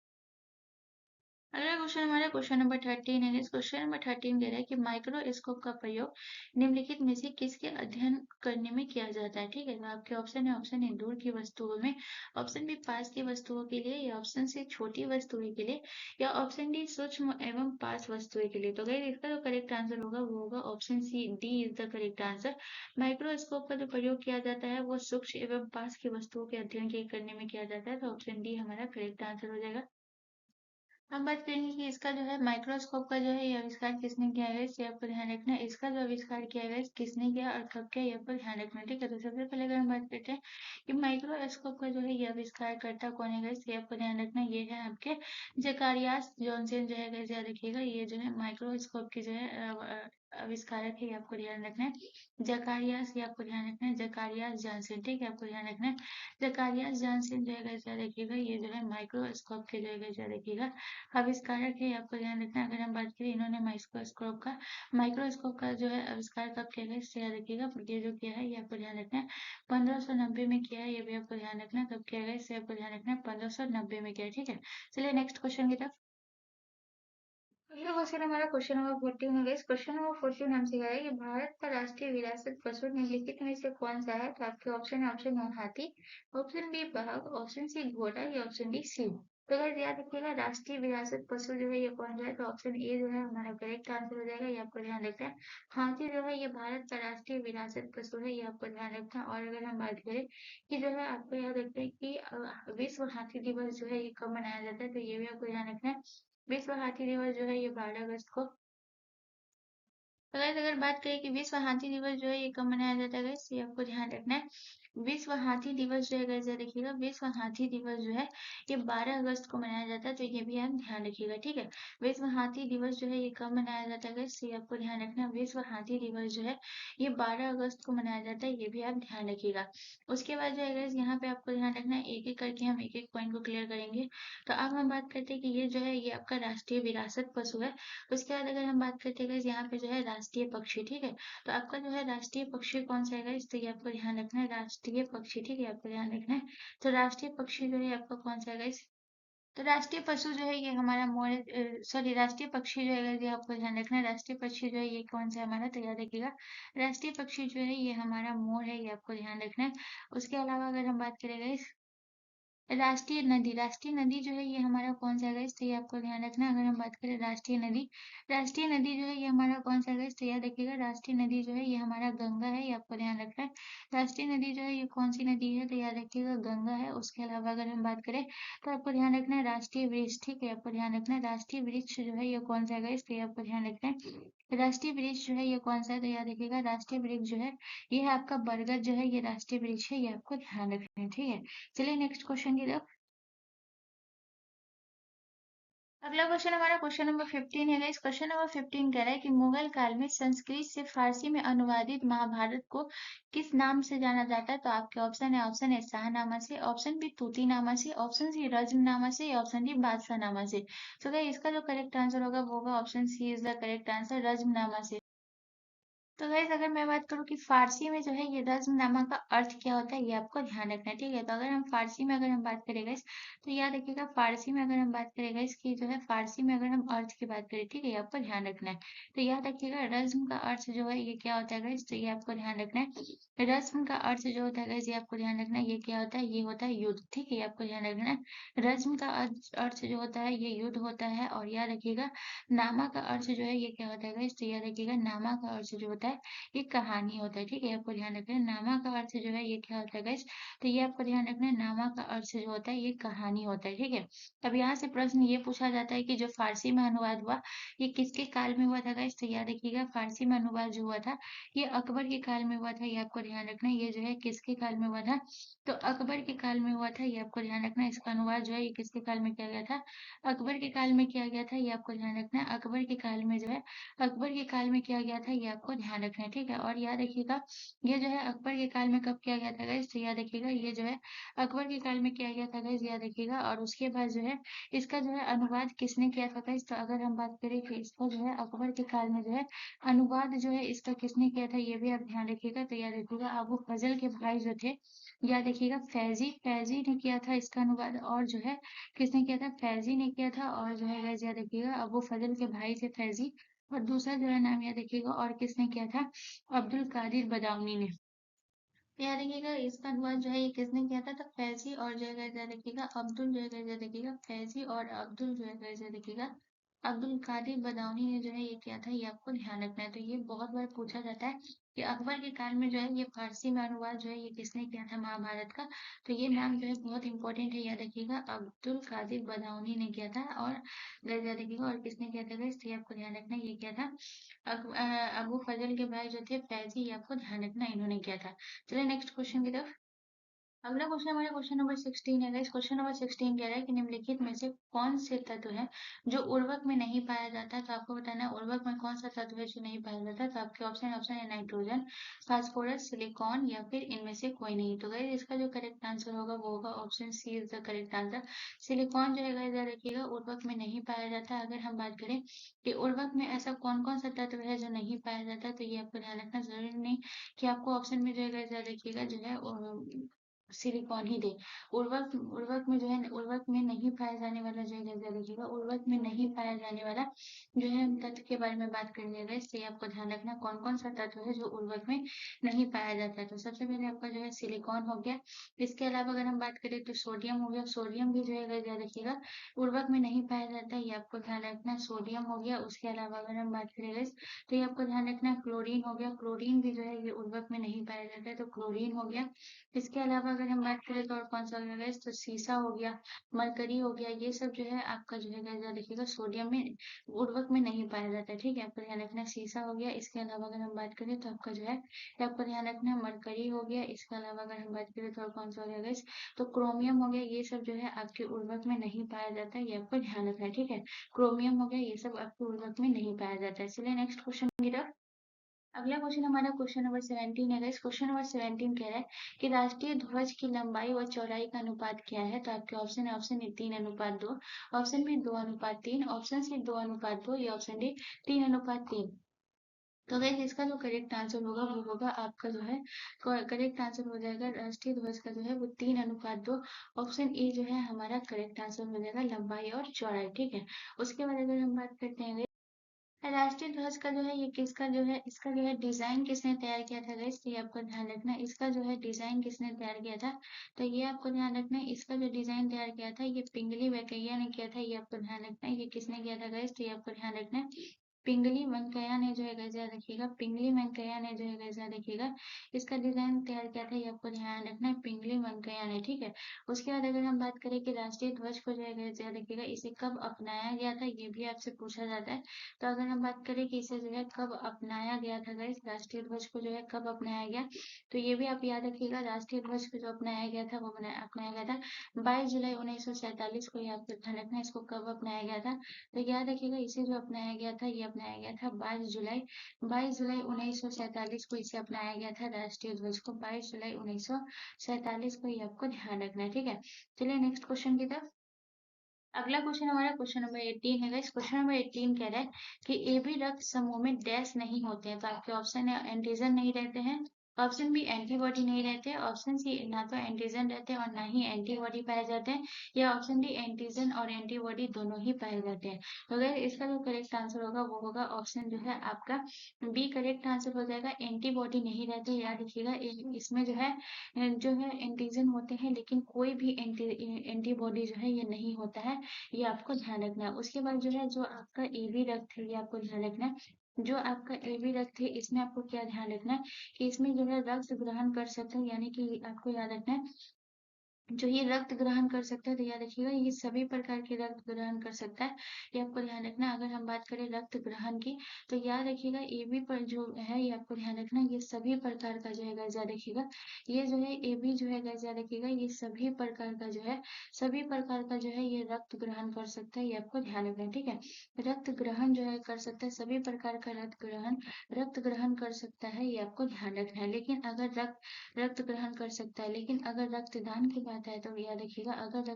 अगला क्वेश्चन हमारा क्वेश्चन नंबर 13 है। इस क्वेश्चन नंबर 13 कह रहा है कि माइक्रोस्कोप का प्रयोग निम्नलिखित में से किसके अध्ययन करने में किया जाता है, ठीक है। तो आपके ऑप्शन है, ऑप्शन ए दूर की वस्तुओं में, ऑप्शन बी पास की वस्तुओं के लिए, या ऑप्शन सी छोटी वस्तुएं के लिए, या ऑप्शन डी सूक्ष्म एवं पास वस्तुएं के लिए। तो गाइस इसका जो करेक्ट आंसर होगा वो होगा option C, D is the correct answer. Microscope का जो प्रयोग किया जाता है वो सूक्ष्म एवं पास की वस्तुओं के अध्ययन के करने में किया जाता है, तो ऑप्शन डी हमारा करेक्ट आंसर हो जाएगा। हम बात करेंगे कि इसका जो है माइक्रोस्कोप का जो है ये आविष्कार किसने किया है, इसे आपको ध्यान रखना है। इसका जो आविष्कार किया गया है किसने किया और कब किया, ये आपको ध्यान रखना है, ठीक है। तो सबसे पहले अगर हम बात करते हैं कि माइक्रोस्कोप का जो है ये आविष्कार करता कौन है, इसे आपको ध्यान रखना है। ये है आपके जकारियास जॉनसन जो है, याद रखिएगा। ये जो है माइक्रोस्कोप की जो है आविष्कारक है, ये आपको ध्यान रखना है। जकारियास, ये आपको ध्यान रखना है। जकारियास जॉनसन, ठीक है, आपको ध्यान रखना है। जकारियास जॉनसन जो है याद रखिएगा, ये जो है माइक्रोस्कोप के जो है याद रखिएगा आविष्कारक है, आपको ध्यान रखना है। अगर हम बात करें इन्होंने माइक्रोस्कोप का जो है आविष्कार कब किया गया, इससे याद रखिएगा। ये जो किया है ये आपको ध्यान रखना है 1590 में किया है, ये भी आपको ध्यान रखना है। कब किया गया, इससे आपको ध्यान रखना है 1590 में किया है, ठीक है। चलिए नेक्स्ट क्वेश्चन की तरफ। अगला क्वेश्चन हमारा क्वेश्चन नंबर 14 है। इस क्वेश्चन नंबर 14 हमसे कह रहा है कि भारत का राष्ट्रीय विरासत पशु निम्नलिखित में से कौन सा है। तो आपके ऑप्शन है, ऑप्शन ए हाथी, ऑप्शन बी बाघ, ऑप्शन सी घोड़ा, या ऑप्शन डी सिंह। तो अगर याद रखिएगा राष्ट्रीय विरासत पशु जो है ये कौन सा है, तो ऑप्शन ए जो है हमारा करेक्ट आंसर हो जाएगा, ये आपको ध्यान रखना है। हाथी जो है ये भारत का राष्ट्रीय विरासत पशु है, ये आपको ध्यान रखना है। और अगर हम बात करें कि जो है आपको याद रखना है कि विश्व हाथी दिवस जो है ये कब मनाया जाता है, तो ये भी आपको ध्यान रखना है। विश्व हाथी दिवस जो है ये 12 अगस्त को। तो गाइस अगर बात करें कि विश्व हाथी दिवस जो है ये कब मनाया जाता है गाइस, ये आपको ध्यान रखना है। विश्व हाथी दिवस जो है गाइस याद रखिएगा, विश्व हाथी दिवस जो है ये 12 अगस्त को मनाया जाता है, तो ये भी आप ध्यान रखिएगा, ठीक है। विश्व हाथी दिवस जो है ये कब मनाया जाता है गाइस, ये आपको ध्यान रखना है। विश्व हाथी दिवस जो है ये 12 अगस्त को मनाया जाता है, ये भी आप ध्यान रखिएगा। उसके बाद जो है गाइस यहाँ पे आपको ध्यान रखना है, एक एक करके हम एक एक पॉइंट को क्लियर करेंगे। तो अब हम बात करते हैं कि ये जो है ये आपका राष्ट्रीय विरासत पशु है। उसके बाद अगर हम बात करते हैं गाइस यहाँ पे जो है राष्ट्रीय पक्षी, ठीक है। तो आपका जो है राष्ट्रीय पक्षी कौन सा है गाइस, तो ये आपको ध्यान रखना है। राष्ट्रीय पक्षी, ठीक है, आपको ध्यान रखना है। तो राष्ट्रीय पक्षी जो है आपका कौन सा है गाइस, तो राष्ट्रीय पशु जो है ये हमारा मोर, सॉरी राष्ट्रीय पक्षी जो है ये आपको ध्यान रखना है। राष्ट्रीय पक्षी जो है ये कौन सा है हमारा, तो याद रखिएगा राष्ट्रीय पक्षी जो है ये हमारा मोर है, ये आपको ध्यान रखना है। उसके अलावा अगर हम बात करें गाइस राष्ट्रीय नदी जो है ये हमारा कौन सा है गाइस, तो ये आपको ध्यान रखना है। अगर हम बात करें राष्ट्रीय नदी जो है ये हमारा कौन सा है गाइस, तो याद रखिएगा राष्ट्रीय नदी जो है ये हमारा गंगा है, ये आपको ध्यान रखना है। राष्ट्रीय नदी जो है ये कौन सी नदी है, तो याद रखिएगा गंगा है। उसके अलावा अगर हम बात करें तो आपको ध्यान रखना है राष्ट्रीय वृक्ष, ठीक है, आपको ध्यान रखना है राष्ट्रीय वृक्ष जो है ये कौन सा है गाइस, तो ये आपको ध्यान रखना है। राष्ट्रीय वृक्ष जो है ये कौन सा है, तो याद रखिएगा राष्ट्रीय वृक्ष जो है ये है आपका बरगद जो है, ये राष्ट्रीय वृक्ष है, ये आपको ध्यान रखना है, ठीक है। चलिए नेक्स्ट क्वेश्चन की तरफ। अगला क्वेश्चन हमारा क्वेश्चन नंबर 15 है गाइस। क्वेश्चन नंबर 15 कह रहा है कि मुगल काल में संस्कृत से फारसी में अनुवादित महाभारत को किस नाम से जाना जाता है, तो आपके ऑप्शन है, ऑप्शन ए शाहनामा से, ऑप्शन बी तूतीनामा से, ऑप्शन सी रज्मनामा से, या ऑप्शन डी बादशाहनामा से। तो गाइस इसका जो करेक्ट आंसर होगा वो होगा option C is the correct answer, Razmnama से। तो गाइस अगर मैं बात करूँ कि फारसी में जो है ये रज़्मनामा का अर्थ क्या होता है, ये आपको ध्यान रखना है, ठीक है। तो अगर हम फारसी में अगर हम बात करें गाइस, तो याद रखिएगा फारसी में अगर हम बात करें गाइस कि जो है फारसी में अगर हम अर्थ की बात करें, ठीक है, ये आपको ध्यान रखना है। तो याद रखिएगा रज़्म का अर्थ जो है ये क्या होता है गाइस, तो ये आपको ध्यान रखना है। रज़्म का अर्थ जो होता है गाइस, ये आपको ध्यान रखना है, ये क्या होता है, ये होता है युद्ध, ठीक है, ये आपको ध्यान रखना है। रज़्म का अर्थ जो होता है ये युद्ध होता है। और याद रखिएगा नामा का अर्थ जो है ये क्या होता है गाइस, तो याद रखिएगा नामा का अर्थ जो होता है ये कहानी होता है, ठीक है, आपको ध्यान रखना है। नामा का अर्थ जो है ये क्या होता है गाइस, तो ये आपको ध्यान रखना है, नामा का अर्थ जो होता है ये कहानी होता है, ठीक है। अब यहाँ से प्रश्न ये पूछा जाता है कि जो फारसी में अनुवाद हुआ ये किसके काल में हुआ था गाइस, तो याद रखिएगा फारसी में अनुवाद जो हुआ था ये अकबर के काल में हुआ था, ये आपको ध्यान रखना है। ये जो है किसके काल में हुआ था, तो अकबर के काल में हुआ था, ये आपको ध्यान रखना है। इसका अनुवाद जो है ये किसके काल में किया गया था, अकबर के काल में किया गया था, ये आपको ध्यान रखना है। अकबर के काल में जो है अकबर के काल में किया गया था, ये आपको ध्यान रखना है, ठीक है। और याद रखिएगा ये जो है अकबर के काल में कब किया गया था गाइस, तो याद रखिएगा ये जो है अकबर के काल में किया गया था गाइस, याद रखिएगा। और उसके बाद जो है इसका जो है अनुवाद किसने किया था गाइस, तो अगर हम बात करें कि इसका जो है अकबर के काल में जो है अनुवाद जो है इसका किसने किया था, ये भी आप ध्यान रखिएगा। तो याद रखिएगा अबू फजल के भाई जो थे, याद रखिएगा फैजी फैजी ने किया था इसका अनुवाद। और जो है किसने किया था, फैजी ने किया था। और जो है गाइस याद रखिएगा अबू फजल के भाई थे फैजी। और दूसरा जो है नाम याद रखिएगा और किसने किया था, अब्दुल कादिर बदाऊनी ने। याद रखिएगा इसका अनुवाद जो है ये किसने किया था, तो फैजी और जो है याद रखिएगा अब्दुल जो है याद रखिएगा फैजी और अब्दुल जो है याद रखिएगा अब्दुल कादिर बदाऊनी ने जो है ये किया था, ये आपको ध्यान रखना है। तो ये बहुत बार पूछा जाता है कि अकबर के काल में जो है ये फारसी में अनुवाद जो है ये किसने किया था महाभारत का। तो ये नाम जो है बहुत इंपॉर्टेंट है, याद रखिएगा अब्दुल कादिर बदाऊनी ने किया था। और याद रखिएगा और किसने किया था guys, तो ये आपको ध्यान रखना है, ये किया था अबू फजल के भाई जो थे फैजी, ये आपको ध्यान रखना इन्होंने किया था। चलिए नेक्स्ट क्वेश्चन की तरफ। अगला क्वेश्चन हमारा क्वेश्चन नंबर 16 है गाइस। क्वेश्चन नंबर 16 कह रहा है कि निम्नलिखित में से कौन से तत्व है जो उर्वरक में नहीं पाया जाता है, तो आपको बताना है उर्वरक में कौन सा तत्व है जो नहीं पाया जाता। तो आपके ऑप्शन है नाइट्रोजन, फास्फोरस, सिलिकॉन या फिर इनमें से कोई नहीं। तो गाइस इसका जो करेक्ट आंसर होगा वो होगा option C is the correct answer. Silicon जो है गाइस याद रखिएगा उर्वरक में नहीं पाया जाता। अगर हम बात करें कि उर्वरक में ऐसा कौन कौन सा तत्व है जो नहीं पाया जाता, तो ये आपको ध्यान रखना जरूरी नहीं कि आपको ऑप्शन में जो है गाइस याद रखिएगा जो है सिलिकॉन ही दे। उर्वरक उर्वरक में जो है उर्वरक में नहीं पाया जाने वाला जो है जैसे देखिएगा उर्वरक में नहीं पाया जाने वाला जो है हम तत्व के बारे में बात करेंगे गाइस। तो ये आपको ध्यान रखना कौन कौन सा तत्व है जो उर्वरक में नहीं पाया जाता है। तो सबसे पहले आपका जो है सिलिकॉन हो गया। इसके अलावा अगर हम बात करें तो सोडियम हो गया। सोडियम भी जो है गाइस याद रखिएगा उर्वरक में नहीं पाया जाता है, ये आपको ध्यान रखना सोडियम हो गया। उसके अलावा अगर हम बात करें गाइस तो ये आपको ध्यान रखना क्लोरीन हो गया। क्लोरीन भी जो है ये उर्वरक में नहीं पाया जाता है, तो क्लोरीन हो गया। इसके अलावा अगर हम बात करें तो और कौन सा हो गया गाइस, तो सीसा हो गया, मरकरी हो गया। ये सब जो है आपका जो है गाइस याद रखिएगा सोडियम में उर्वरक में नहीं पाया जाता है, ठीक है, आपको ध्यान रखना सीसा हो गया। इसके अलावा अगर हम बात करें तो आपका जो है ये आपको ध्यान रखना मरकरी हो गया। इसके अलावा अगर हम बात करें तो और कौन सा हो गया गाइस, तो क्रोमियम हो गया। ये सब जो है आपके उर्वरक में नहीं पाया जाता है, ये आपको ध्यान रखना है, ठीक है। क्रोमियम हो गया, ये सब आपके उर्वरक में नहीं पाया जाता है। चलिए नेक्स्ट क्वेश्चन की तरफ। अगला क्वेश्चन हमारा क्वेश्चन नंबर 17 है गाइस। क्वेश्चन नंबर 17 कह रहा है कि राष्ट्रीय ध्वज की लंबाई व चौड़ाई का अनुपात क्या है। तो आपके ऑप्शन है option A 3:2, option B 2:3, option C 2:2 या ऑप्शन डी 3:3। तो गाइस इसका जो करेक्ट आंसर होगा वो होगा आपका जो है करेक्ट आंसर हो जाएगा राष्ट्रीय ध्वज का जो है वो 3:2। ऑप्शन ए जो है हमारा करेक्ट आंसर हो जाएगा लंबाई और चौड़ाई, ठीक है। उसके बाद अगर हम बात करते हैं राष्ट्रीय ध्वज का जो है ये किसका जो है इसका जो है डिजाइन किसने तैयार किया था गाइस, तो ये आपको ध्यान रखना है। इसका जो है डिजाइन किसने तैयार किया था, तो ये आपको ध्यान रखना है। इसका जो डिजाइन तैयार किया था ये पिंगली वेंकैया ने किया था, ये आपको ध्यान रखना है। ये किसने किया था गाइस, तो ये आपको ध्यान रखना है पिंगली वेंकैया ने जो है गाइस याद रखिएगा, पिंगली वेंकैया ने जो है गाइस याद रखिएगा इसका डिजाइन तैयार किया था, ये आपको ध्यान रखना है पिंगली वेंकैया ने, ठीक है। उसके बाद अगर हम बात करें कि राष्ट्रीय ध्वज को जो है गाइस याद रखिएगा इसे कब अपनाया गया था, ये भी आपसे पूछा जाता है। तो अगर हम बात करें कि इसे जो है कब अपनाया गया था गाइस, राष्ट्रीय ध्वज को जो है कब अपनाया गया, तो ये भी आप याद रखिएगा। राष्ट्रीय ध्वज को जो अपनाया गया था वो अपनाया गया था 22 जुलाई 1947 को, ये आपको ध्यान रखना है इसको कब अपनाया गया था। तो याद रखिएगा इसे जो अपनाया गया था ये अपनाया गया था 22 जुलाई 1947 को इसे अपनाया गया था राष्ट्रीय ध्वज को, 22 जुलाई 1947 को, ये आपको ध्यान रखना है, ठीक है। चलिए नेक्स्ट क्वेश्चन की तरफ। अगला क्वेश्चन हमारा क्वेश्चन नंबर 18 है गाइस। क्वेश्चन नंबर 18 कह रहा है कि ए बी रक्त समूह में डैश नहीं होते हैं, तो आपके ऑप्शन है एंटीजन नहीं रहते हैं, ऑप्शन बी एंटीबॉडी नहीं रहते, ऑप्शन सी ना तो एंटीजन रहते हैं और ना ही एंटीबॉडी पाए जाते हैं, या ऑप्शन डी एंटीजन और एंटीबॉडी दोनों ही पाए जाते हैं। तो अगर इसका जो करेक्ट आंसर होगा वो होगा ऑप्शन जो है आपका बी करेक्ट आंसर हो जाएगा, एंटीबॉडी नहीं रहते। याद रखिएगा इसमें जो है एंटीजन होते हैं लेकिन कोई भी एंटीबॉडी जो है ये नहीं होता है, ये आपको ध्यान रखना है। उसके बाद जो है जो आपका एबी रक्त है ये आपको ध्यान रखना है। जो आपका एबी रक्त है इसमें आपको क्या ध्यान रखना है कि इसमें जो है रक्त ग्रहण कर सकते हैं, यानी कि आपको याद रखना है जो ये रक्त ग्रहण कर सकता है, तो याद रखिएगा ये सभी प्रकार के रक्त ग्रहण कर सकता है, ये आपको ध्यान रखना है। अगर हम बात करें रक्त ग्रहण की तो याद रखिएगा एबी पर जो है ये आपको ध्यान रखना है, ये सभी प्रकार का जो है गाइस याद रखिएगा, ये जो है एबी जो है गाइस याद रखिएगा ये सभी प्रकार का जो है सभी प्रकार का जो है ये रक्त ग्रहण कर सकता है, ये आपको ध्यान रखना है, ठीक है। रक्त ग्रहण जो है कर सकता है, सभी प्रकार का रक्त ग्रहण कर सकता है, ये आपको ध्यान रखना है। लेकिन अगर रक्त ग्रहण कर सकता है, लेकिन अगर रक्तदान की बात है तो याद रखिएगा अगर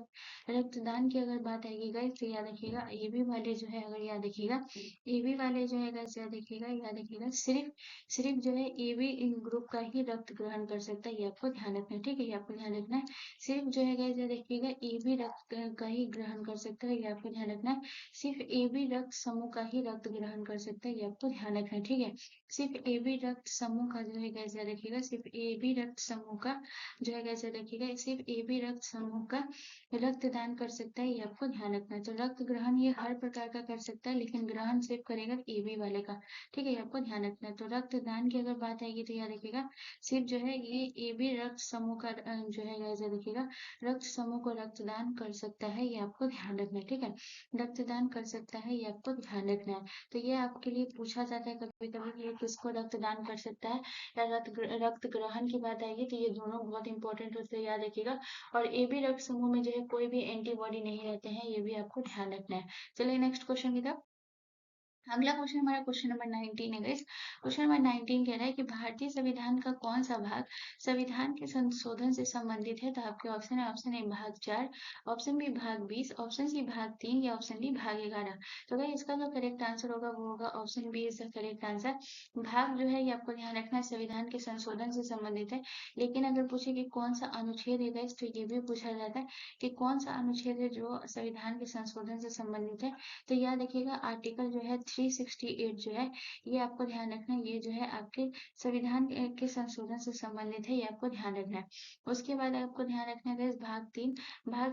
रक्तदान की अगर बात आएगी गाइस तो याद रखिएगा एबी वाले जो है अगर याद रखिएगा एबी वाले जो है गाइस याद रखिएगा सिर्फ सिर्फ जो है एबी ग्रुप का ही रक्त ग्रहण कर सकता है, ये आपको ध्यान रखना है, ठीक है। ये आपको ध्यान रखना है सिर्फ जो है गाइस याद रखिएगा एबी रक्त का ही ग्रहण कर सकता है, ये आपको ध्यान रखना है। सिर्फ एबी रक्त समूह का ही रक्त ग्रहण कर सकता है, ये आपको ध्यान रखना है, ठीक है। सिर्फ एबी रक्त समूह का जो है गाइस याद रखिएगा सिर्फ एबी रक्त समूह का जो है गाइस याद रखिएगा सिर्फ एबी रक्त समूह का रक्तदान कर सकता है, ये आपको ध्यान रखना है। तो रक्त ग्रहण ये हर प्रकार का कर सकता है लेकिन ग्रहण सिर्फ करेगा एबी वाले का, ठीक है। ये आपको ध्यान रखना है। तो रक्तदान की अगर बात आएगी तो याद रखिएगा सिर्फ जो है ये एबी रक्त समूह का जो है गाइस याद रखिएगा रक्त समूह को रक्तदान कर सकता है, ये आपको ध्यान रखना है, ठीक है। रक्तदान कर सकता है, ये आपको ध्यान रखना है। तो ये आपके लिए पूछा जाता है कभी कभी कि ये किसको रक्तदान कर सकता है, या रक्त ग्रहण की बात आएगी तो ये दोनों बहुत इंपॉर्टेंट होते हैं, याद रखिएगा। और एबी रक्त समूह में जो है कोई भी एंटीबॉडी नहीं रहते हैं, ये भी आपको ध्यान रखना है। चलिए नेक्स्ट क्वेश्चन की तरफ। अगला क्वेश्चन हमारा क्वेश्चन नंबर 19 है गाइस। क्वेश्चन नंबर 19 कह रहा है कि भारतीय संविधान का कौन सा भाग संविधान के संशोधन से संबंधित है, तो आपके ऑप्शन है ऑप्शन ए भाग 4, ऑप्शन बी भाग 20, ऑप्शन सी भाग 3, या ऑप्शन डी भाग 11। तो गाइस इसका जो करेक्ट आंसर होगा वो होगा option B is the correct answer. भाग जो है ये आपको ध्यान रखना है संविधान के संशोधन से संबंधित है, लेकिन अगर पूछे कि कौन सा अनुच्छेद है गाइस तो ये भी पूछा जाता है कि कौन सा अनुच्छेद है जो संविधान के संशोधन से संबंधित है। तो याद रखिएगा आर्टिकल जो है 368 जो है ये आपको ध्यान रखना है, ये जो है आपके संविधान के संशोधन से संबंधित है, ये आपको ध्यान रखना है। उसके बाद आपको ध्यान रखना है भाग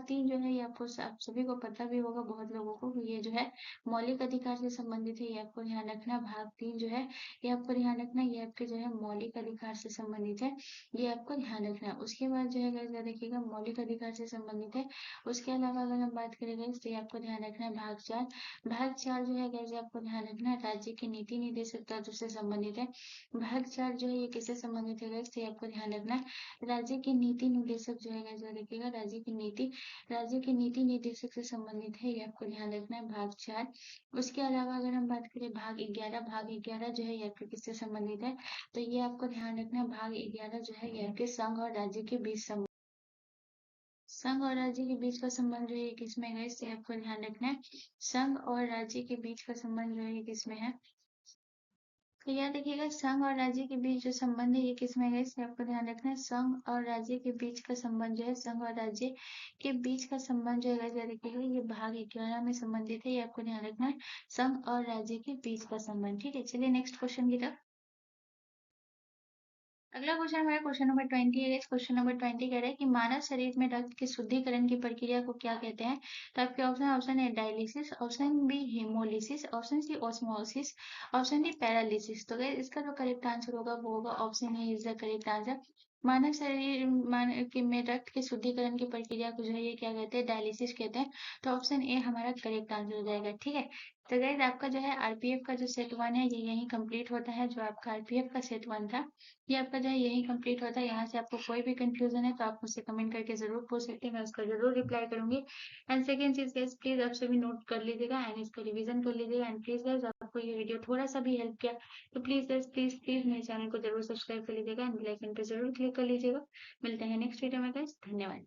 3 जो है ये आपको आप सभी को पता भी होगा बहुत लोगों को, ये जो है मौलिक अधिकार से संबंधित है, ये आपको ध्यान रखना है। भाग 3 जो है ये आपको ध्यान रखना है, ये आपके जो है मौलिक अधिकार से संबंधित है, ये आपको ध्यान रखना है। उसके बाद जो है गाइस देखिएगा मौलिक अधिकार से संबंधित है। उसके अलावा अगर हम बात करें गाइस तो ये आपको ध्यान रखना है भाग 4 जो है गाइस आपको ध्यान रखना है राज्य के नीति निर्देशक तत्व से संबंधित है। भाग 4 जो है ये किससे संबंधित है गाइस, तो ये आपको ध्यान रखना है राज्य के नीति निर्देशक जो है गाइस देखिएगा राज्य के नीति निर्देशक से संबंधित है, ये आपको ध्यान रखना है भाग 4। उसके अलावा अगर हम बात करें भाग 11 जो है ये आपके किससे संबंधित है, तो ये आपको ध्यान रखना है भाग 11 जो है ये आपके संघ और राज्य के बीच संघ और राज्य के बीच का संबंध जो है किसमें है, इससे आपको ध्यान रखना है। संघ और राज्य के बीच का संबंध जो है किसमें है, तो यहाँ देखिएगा संघ और राज्य के बीच जो संबंध है ये किसमें है गाइस, आपको ध्यान रखना है। संघ और राज्य के बीच का संबंध जो है, संघ और राज्य के बीच का संबंध जो है गाइस, यहाँ देखिएगा ये भाग 11 में संबंधित है, ये आपको ध्यान रखना है। संघ और राज्य के बीच का संबंध। ठीक है, चलिए नेक्स्ट क्वेश्चन की तरफ। अगला क्वेश्चन हमारा क्वेश्चन नंबर 20 है। क्वेश्चन नंबर 20 कह रहा है कि मानव शरीर में रक्त के शुद्धिकरण की प्रक्रिया को क्या कहते हैं। तो आपके ऑप्शन ऑप्शन है dialysis, option B haemolysis, option C osmosis, option D paralysis. तो गाइस इसका जो करेक्ट आंसर होगा वो होगा option A is the correct answer. मानव शरीर में रक्त के शुद्धिकरण की प्रक्रिया को जो है ये क्या कहते हैं, डायलिसिस कहते हैं। तो ऑप्शन ए हमारा करेक्ट आंसर हो जाएगा। ठीक है, तो गाइस आपका जो है आरपीएफ का जो सेट 1 है ये यही कंप्लीट होता है। जो आपका आरपीएफ का सेट 1 था ये आपका जो है यही कंप्लीट होता है। यहाँ से आपको कोई भी कंफ्यूजन है तो आप मुझसे कमेंट करके जरूर पूछ सकते हैं, मैं उसका जरूर रिप्लाई करूंगी। एंड सेकंड चीज गाइस, प्लीज आप सभी नोट कर लीजिएगा एंड इसका रिवीजन कर लीजिएगा। एंड प्लीज गाइस आपको ये वीडियो थोड़ा सा भी हेल्प किया तो प्लीज गाइस प्लीज प्लीज मेरे चैनल को जरूर सब्सक्राइब कर लीजिएगा एंड बेल आइकन पे जरूर क्लिक कर लीजिएगा। मिलते हैं नेक्स्ट वीडियो में गाइस, धन्यवाद।